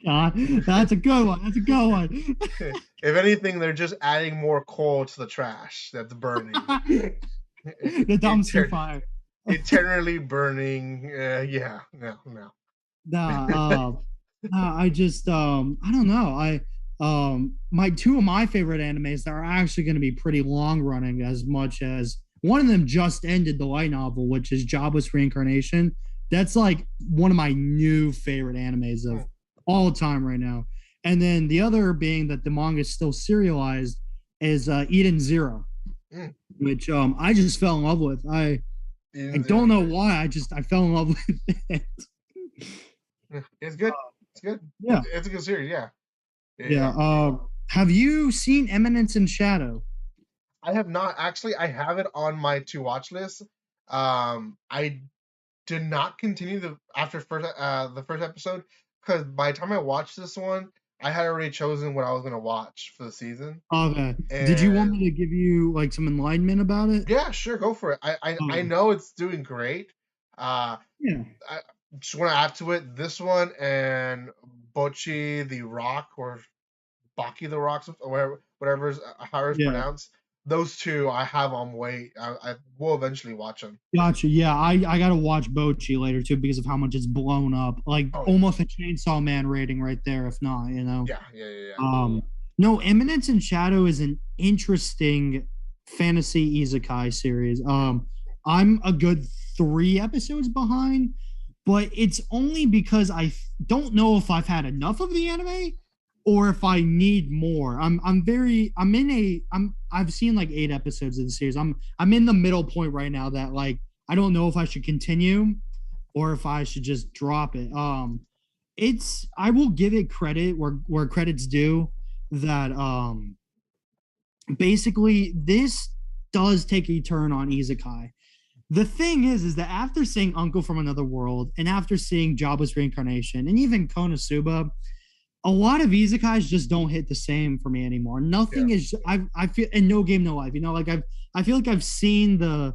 God, that's a good one. That's a good one. if anything, they're just adding more coal to the trash that's burning. The dumpster fire. Eternally burning. Yeah, no. Nah, I just I don't know. My two of my favorite animes that are actually going to be pretty long running as much as one of them just ended the light novel, which is Jobless Reincarnation. That's like one of my new favorite animes of Hmm. all time right now. And then the other being that the manga is still serialized is Eden Zero, Mm. which I just fell in love with. I Eden don't Zero. know why. I fell in love with it. It's good. It's good. Yeah, It's a good series. Yeah. yeah. Yeah. Have you seen Eminence in Shadow? I have not actually. I have it on my to watch list. I did not continue the first episode because by the time I watched this one, I had already chosen what I was gonna watch for the season. Okay. Did you want And me to give you like some enlightenment about it? yeah, sure, go for it. I Um, know it's doing great. Uh, yeah, I just want to add to it this one and Bochi the Rock or Baki the Rock or whatever is how it's yeah. pronounced. Those two I have on wait. I will eventually watch them. Gotcha. Yeah, I gotta watch Bochi later too because of how much it's blown up. Like Oh almost a Chainsaw Man rating right there, if not, you know. yeah, yeah, yeah, yeah. Um, no, Eminence in Shadow is an interesting fantasy isekai series. I'm a good 3 episodes behind, but it's only because don't know if I've had enough of the anime or if I need more. I've seen like 8 episodes of the series. I'm in the middle point right now that like I don't know if I should continue or if I should just drop it. It's I will give it credit where credit's due that basically this does take a turn on isekai. The thing is that after seeing Uncle from Another World and after seeing Jabba's reincarnation and even Konosuba, a lot of isekais just don't hit the same for me anymore. Yeah. Nothing is I feel and no game no life. You know, like I feel like I've seen the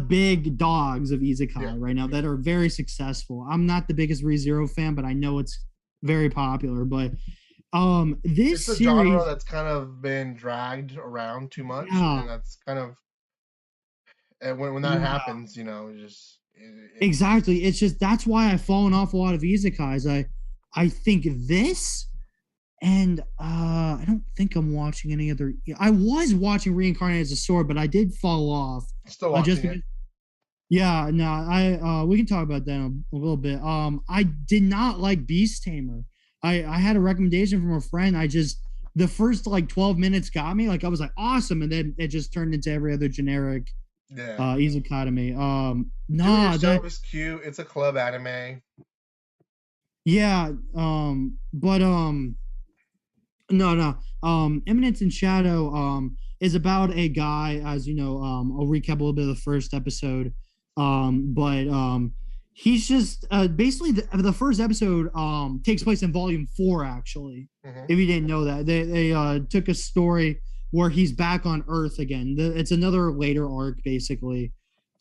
big dogs of Yeah. isekai right now that are very successful. I'm not the biggest ReZero fan, but I know it's very popular. But It's this a genre series, that's kind of been dragged around too much, yeah, and that's kind of and when that yeah, happens, it's exactly. It's just that's why I've fallen off a lot of isekais. I think this and I don't think I'm watching any other. I was watching Reincarnated as a Sword, but I did fall off. still Just watching it. because. Yeah, no, I we can talk about that a little bit. I did not like Beast Tamer. I had a recommendation from a friend. I just the first like 12 minutes got me. Like I was like awesome, and then it just turned into every other generic Yeah, isekai to me. do it Nah, that yourself is cute. It's a club anime. yeah. But no, no. Eminence in Shadow is about a guy, as you know, I'll recap a little bit of the first episode. But he's just basically the first episode takes place in volume 4 actually. Hmm. If you didn't know that. They took a story where he's back on Earth again. It's another later arc basically.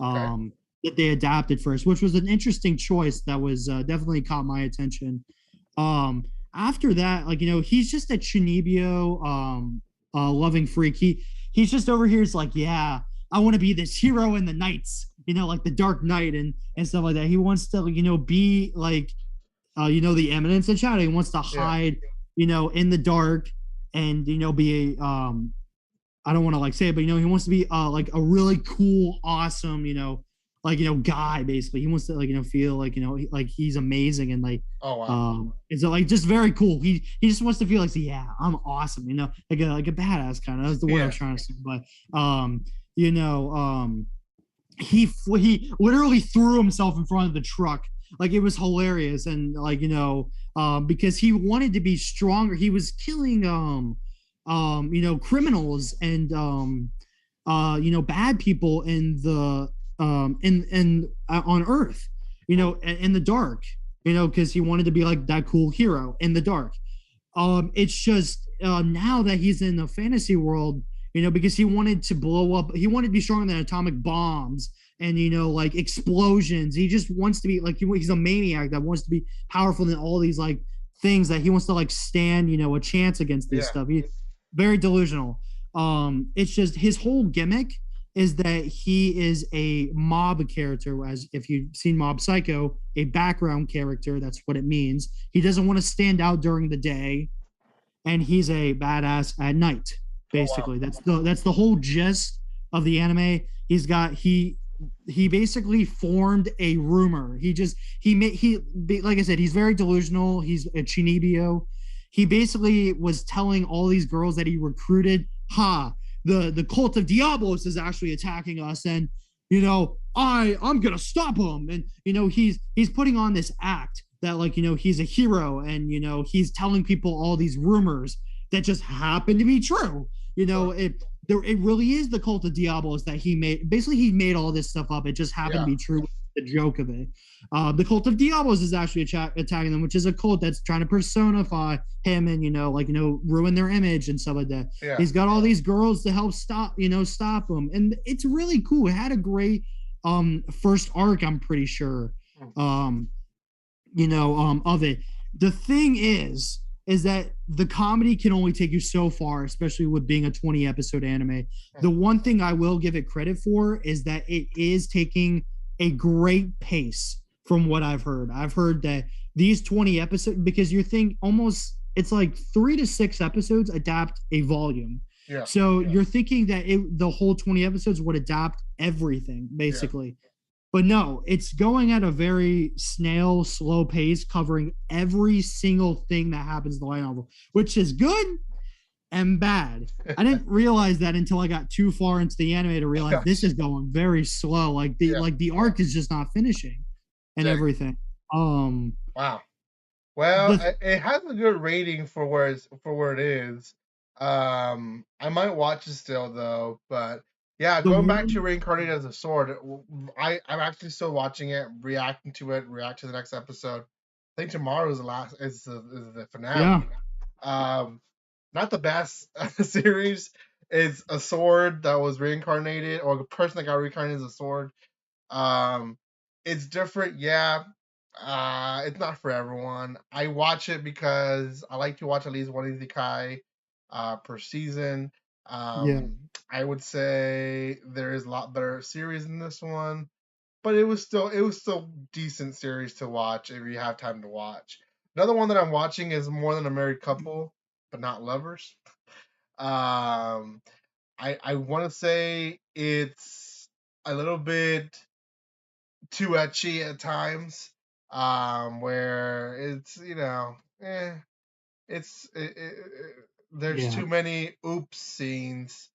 Okay. Um that they adapted first, which was an interesting choice that was definitely caught my attention. Um, After that, like you know, he's just a Chinibio loving freak. He's just over here. It's like, yeah, I want to be this hero in the nights, you know, like the Dark Knight and stuff like that. He wants to, you know, be like you know, the Eminence and Shadow. He wants to Yeah. hide, you know, in the dark and you know, be a I don't want to like say it, but you know, he wants to be like a really cool, awesome, you know, like you know, guy basically. He wants to like you know feel like you know like he's amazing and like Oh wow. it's like just very cool. He just wants to feel like yeah, I'm awesome, you know, like a badass kind of. That's the word I Yeah. was trying to say. But you know, he literally threw himself in front of the truck. Like it was hilarious and like you know because he wanted to be stronger. He was killing you know criminals and you know bad people in the in on Earth, you know, in the dark, you know, because he wanted to be like that cool hero in the dark. It's just now that he's in the fantasy world, you know, because he wanted to blow up, he wanted to be stronger than atomic bombs and you know like explosions. He just wants to be like he's a maniac that wants to be powerful than all these like things that he wants to like stand, you know, a chance against these Yeah. stuff. He's very delusional. It's just his whole gimmick is that he is a mob character, as if you've seen Mob Psycho, a background character. That's what it means. He doesn't want to stand out during the day, and he's a badass at night. Oh wow. Basically, that's the whole gist of the anime. he basically formed a rumor. He like I said, he's very delusional. He's a chinibio. He basically was telling all these girls that he recruited, the cult of Diablos is actually attacking us, and I'm gonna stop him. And he's putting on this act that, like, he's a hero, and he's telling people all these rumors that just happen to be true. It really is the cult of Diablos that he made. Basically, he made all this stuff up. It just happened to be true. The joke of it. The cult of Diablos is actually attacking them, which is a cult that's trying to personify him and ruin their image and stuff like that. Yeah. He's got all these girls to help stop him, and it's really cool. It had a great first arc, I'm pretty sure. Of it. The thing is that the comedy can only take you so far, especially with being a 20 episode anime. The one thing I will give it credit for is that it is taking a great pace from what I've heard. I've heard that these 20 episodes, because you think almost it's like 3 to 6 episodes adapt a volume. Yeah. So you're thinking that the whole 20 episodes would adapt everything, basically. Yeah. But no, it's going at a very slow pace, covering every single thing that happens in the light novel, which is good and bad. I didn't realize that until I got too far into the anime to realize this is going very slow. Like the arc is just not finishing and everything. Wow. Well, it has a good rating for where it is. I might watch it still though, but yeah, going back to Reincarnated as a Sword, I'm actually still watching it, reacting to it, react to the next episode. I think tomorrow is the finale. Yeah. Not the best series. It's a sword that was reincarnated, or the person that got reincarnated as a sword. It's different, yeah. It's not for everyone. I watch it because I like to watch at least one isekai per season. I would say there is a lot better series than this one, but it was still decent series to watch if you have time to watch. Another one that I'm watching is More Than a Married Couple, but not lovers. I want to say it's a little bit too ecchi at times, where it's there's too many oops scenes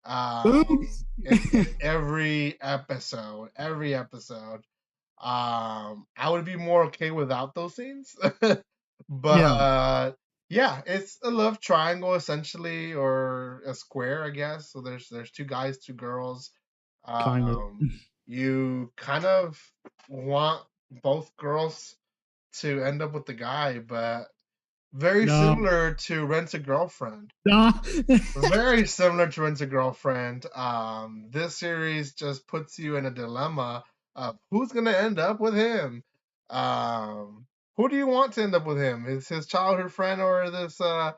in every episode. I would be more okay without those scenes. But it's a love triangle essentially, or a square, I guess. So there's 2 guys, 2 girls. Kind of. You kind of want both girls to end up with the guy, but very similar to Rent a Girlfriend. Very similar to Rent a Girlfriend. This series just puts you in a dilemma of who's gonna end up with him. Who do you want to end up with him? Is his childhood friend or this what's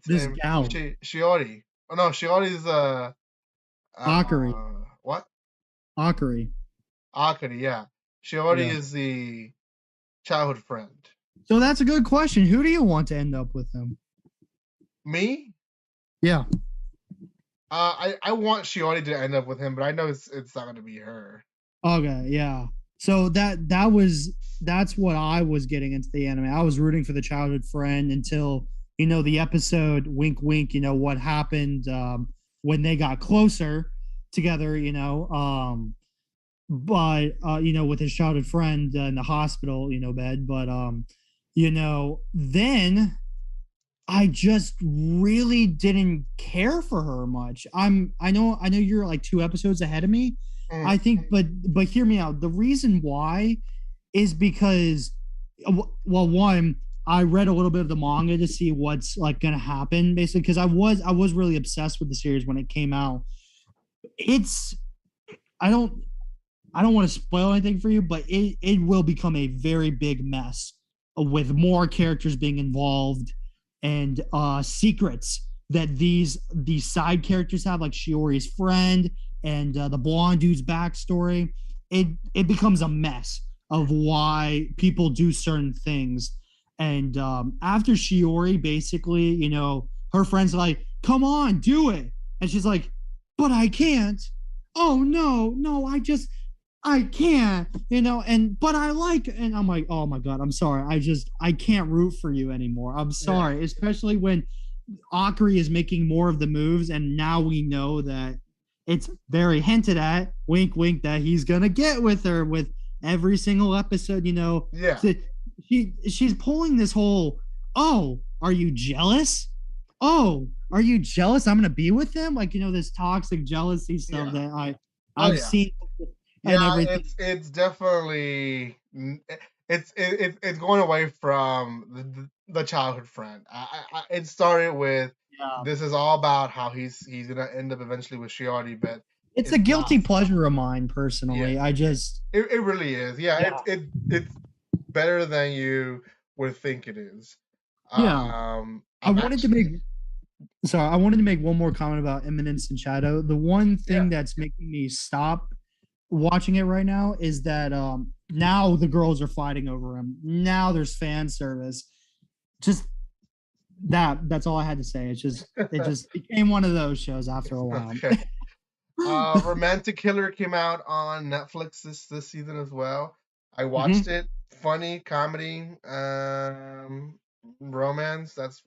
his name? Gal. Shiori. Oh no, Shiori's Akari. What? Akari, yeah. Shiori is the childhood friend. So that's a good question. Who do you want to end up with him? Me? Yeah. I want Shiori to end up with him, but I know it's not going to be her. Okay, yeah. So that's what I was getting into the anime. I was rooting for the childhood friend until the episode wink wink, what happened when they got closer together, but with his childhood friend in the hospital, bed. But then I just really didn't care for her much. I know you're like 2 episodes ahead of me. I think, but hear me out. The reason why is because, well, one, I read a little bit of the manga to see what's like going to happen, basically, because I was really obsessed with the series when it came out. I don't want to spoil anything for you, but it will become a very big mess with more characters being involved and secrets that these side characters have, like Shiori's friend and the blonde dude's backstory. It becomes a mess of why people do certain things. And after Shiori, basically, her friends are like, come on, do it. And she's like, but I can't. oh no, I can't, but I like, and I'm like, oh my God, I'm sorry. I can't root for you anymore. I'm Yeah. sorry, especially when Akari is making more of the moves, and now we know that it's very hinted at, wink, wink, that he's gonna get with her with every single episode. Yeah. So she's pulling this whole, oh, are you jealous? Oh, are you jealous? I'm gonna be with him, like this toxic jealousy stuff Yeah. that Oh I've yeah. seen and Yeah, everything. it's definitely it's going away from the childhood friend. It started with Yeah, this is all about how he's gonna end up eventually with Shiori, but it's a it's not. guilty pleasure of mine Yeah, personally. I just it really is. Yeah, yeah it's better than you would think it is. yeah. I I'm wanted to actually make Sorry, I wanted to make one more comment about Eminence and Shadow. The one yeah thing that's making me stop watching it right now is that now the girls are fighting over him. Now there's fan service. Just that's all I had to say. It just became one of those shows after a while. okay. Romantic Killer came out on Netflix this season as well. I watched Mhm. it. Funny comedy, romance. That's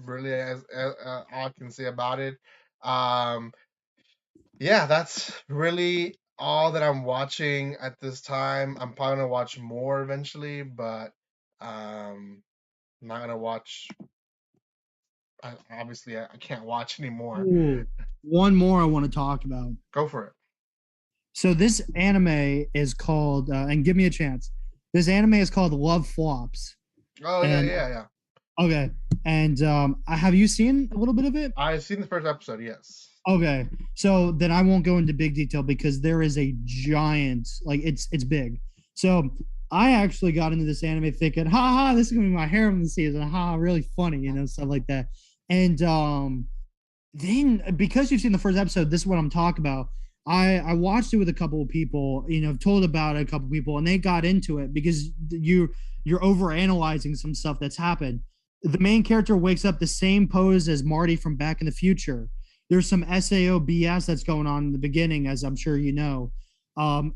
really as all I can say about it. Um, yeah, that's really all that I'm watching at this time. I'm probably gonna watch more eventually, but I'm not gonna watch. Obviously, I can't watch anymore. Ooh, one more I want to talk about. Go for it. So this anime is called, and give me a chance. This anime is called Love Flops, Oh yeah, and yeah, yeah. okay, and have you seen a little bit of it? I've seen the first episode. Yes. Okay, so then I won't go into big detail because there is a giant, like it's big. So I actually got into this anime thinking, ha ha, this is gonna be my harem this season, ha, really funny, stuff like that. And then because you've seen the first episode, this is what I'm talking about. I watched it with a couple of people, told about it a couple of people, and they got into it because you're over analyzing some stuff that's happened. The main character wakes up the same pose as Marty from Back in the Future. There's some SAO BS that's going on in the beginning, as I'm sure you know.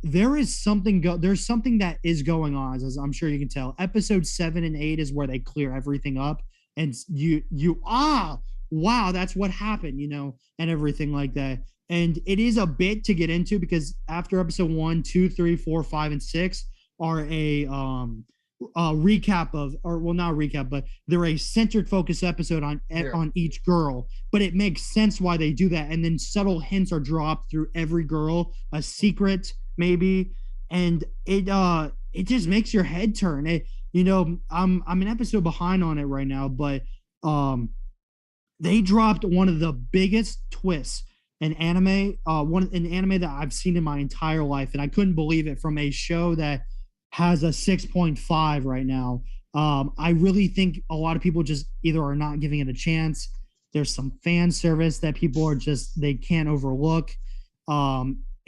There's something that is going on, as I'm sure you can tell. Episode 7 and 8 is where they clear everything up, and you wow, that's what happened, and everything like that. And it is a bit to get into because after episode 1, 2, 3, 4, 5, and 6 are a recap of, or well, not a recap, but they're a centered focus episode on Yeah. on each girl. But it makes sense why they do that, and then subtle hints are dropped through every girl, a secret maybe, and it just makes your head turn. I'm an episode behind on it right now, but they dropped one of the biggest twists in anime, an anime that I've seen in my entire life, and I couldn't believe it from a show that has a 6.5 right now. I really think a lot of people just either are not giving it a chance. There's some fan service that people are just they can't overlook.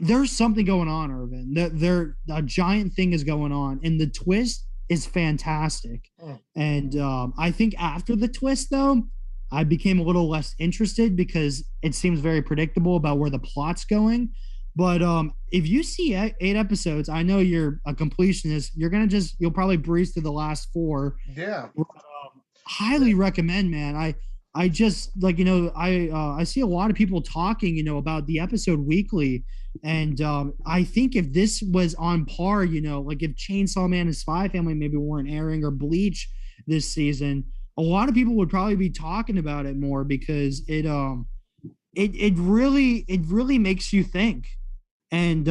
There's something going on, Irvin. There a giant thing is going on, and the twist is fantastic. And I think after the twist, though, I became a little less interested because it seems very predictable about where the plot's going. But if you see 8 episodes, I know you're a completionist. You'll probably breeze through the last 4. Yeah. Highly recommend, man. I just like I see a lot of people talking about the episode weekly, and I think if this was on par, like if Chainsaw Man and Spy Family maybe weren't airing, or Bleach this season, a lot of people would probably be talking about it more because it really makes you think, and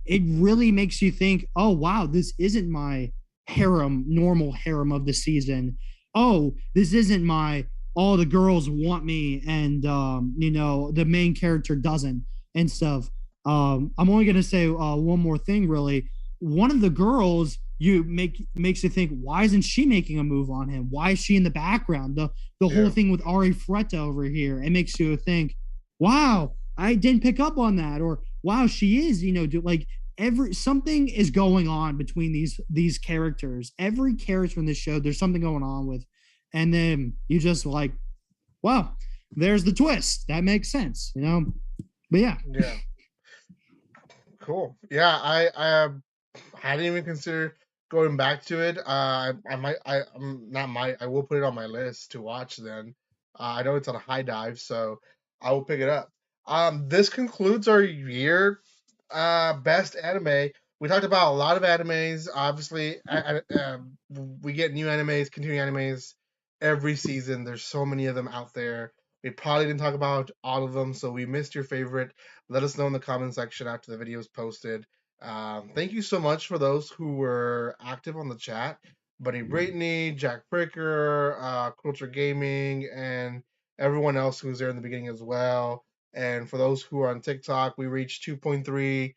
it really makes you think, oh wow, this isn't my normal harem of the season. Oh, this isn't my all the girls want me, and the main character doesn't, and stuff. I'm only gonna say one more thing, really. One of the girls makes you think, why isn't she making a move on him? Why is she in the background? The whole thing with Ari Fretta over here, it makes you think, wow, I didn't pick up on that, or wow, she is, like something is going on between these characters. Every character in this show, there's something going on with, and then you just like, wow, there's the twist. That makes sense, But yeah. Yeah. Cool. Yeah, I didn't even consider going back to it. I might. I'm not might. I will put it on my list to watch then. I know it's on a high dive, so I will pick it up. This concludes our year best anime. We talked about a lot of animes. Obviously, we get new animes, continuing animes every season. There's so many of them out there. We probably didn't talk about all of them, so we missed your favorite. Let us know in the comment section after the video is posted. Thank you so much for those who were active on the chat. Bunny Brittany, Jack Bricker, Culture Gaming, and everyone else who was there in the beginning as well. And for those who are on TikTok, we reached 2.3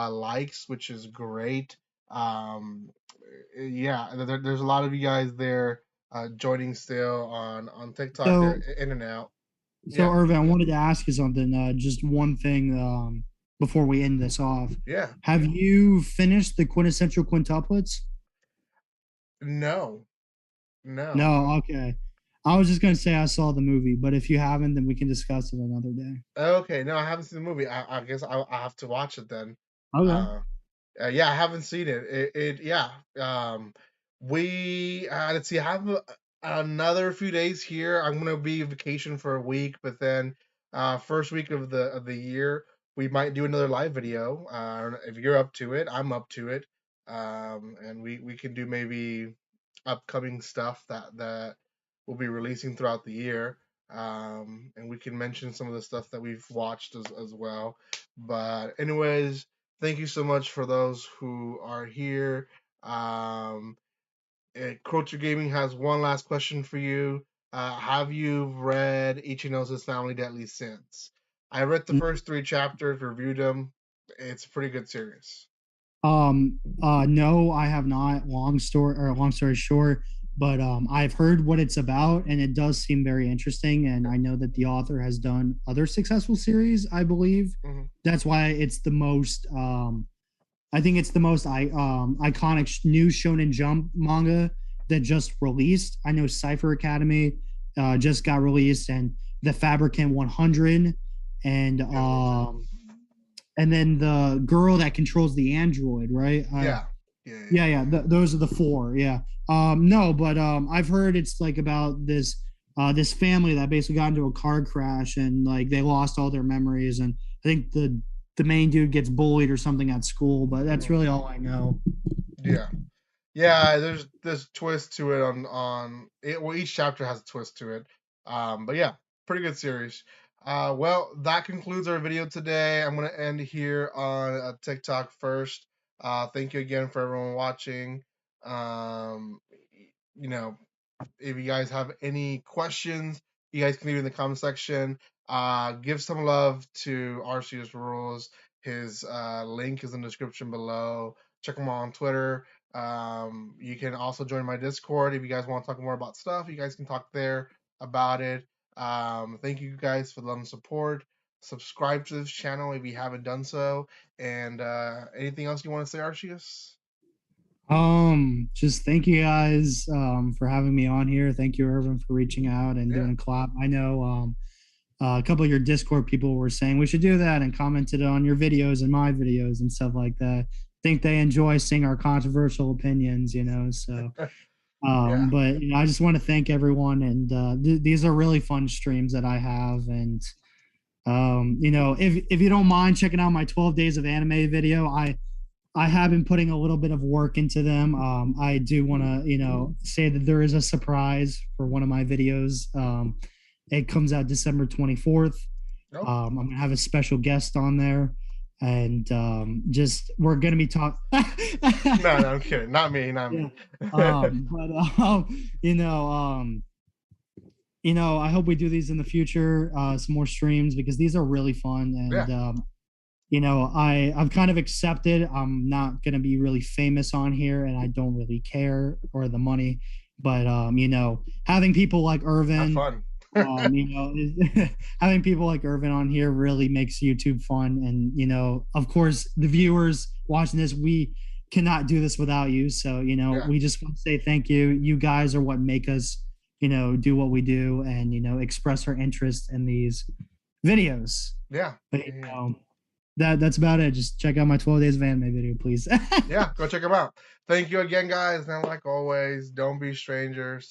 likes, which is great. Yeah, there's a lot of you guys there joining still on TikTok. So, They're in and out. so Yeah, Irvin, I wanted to ask you something. Just one thing before we end this off. yeah. Have you finished the quintessential quintuplets? No, no. No. Okay. I was just gonna say I saw the movie, but if you haven't, then we can discuss it another day. Okay, no, I haven't seen the movie. I guess I have to watch it then. Okay. Uh, yeah, I haven't seen it. Yeah. Um, we let's see. I have another few days here. I'm gonna be on vacation for a week, but then first week of the year, we might do another live video. If you're up to it, I'm up to it. And we can do maybe upcoming stuff that we'll be releasing throughout the year. And we can mention some of the stuff that we've watched as well. But anyways, thank you so much for those who are here. Um, Culture Gaming has one last question for you. Have you read Ichino's Family Deadly Sins? I read the first three chapters, reviewed them. It's a pretty good series. No, I have not. Long story short, but I've heard what it's about, and it does seem very interesting. And I know that the author has done other successful series, I believe. Mhm. That's why it's the most. I think it's the most iconic new Shonen Jump manga that just released. I know Cypher Academy just got released, and the Fabricant 100, and and then the girl that controls the android, right? Yeah. Yeah. Those are the four. Yeah. No, but I've heard it's like about this family that basically got into a car crash and like they lost all their memories, and I think the main dude gets bullied or something at school, but that's really all I know. Yeah. Yeah, there's twist to it on it. Well, each chapter has a twist to it. But yeah, pretty good series. Well, that concludes our video today. I'm gonna end here on TikTok first. Thank you again for everyone watching. Um, you know, if you guys have any questions, you guys can leave in the comment section. Give some love to Arceus Rules. His link is in the description below. Check him out on Twitter. You can also join my Discord if you guys want to talk more about stuff. You guys can talk there about it. Thank you guys for the love and support. Subscribe to this channel if you haven't done so. And anything else you want to say, Arceus? Just thank you guys for having me on here. Thank you, Irvin, for reaching out and doing a collab. I know a couple of your Discord people were saying we should do that and commented on your videos and my videos and stuff like that. Think they enjoy seeing our controversial opinions, you know. So, Yeah. but you know, I just want to thank everyone, and these are really fun streams that I have, and you know, if you don't mind checking out my 12 days of anime video, I have been putting a little bit of work into them. I do want to, you know, say that there is a surprise for one of my videos. It comes out December 24th. Nope. I'm gonna have a special guest on there, and just we're gonna be talking. No, I'm kidding. Not me. Not me. But you know, I hope we do these in the future, some more streams because these are really fun, and you know, I've kind of accepted I'm not gonna be really famous on here, and I don't really care or the money, but you know, having people like Irvin. Have fun. You know, having people like Irvin on here really makes YouTube fun. And, you know, of course, the viewers watching this, we cannot do this without you. So, you know, we just want to say thank you. You guys are what make us, you know, do what we do and, you know, express our interest in these videos. Yeah. But, you know, that's about it. Just check out my 12 Days of Anime video, please. Yeah, go check them out. Thank you again, guys. And like always, don't be strangers.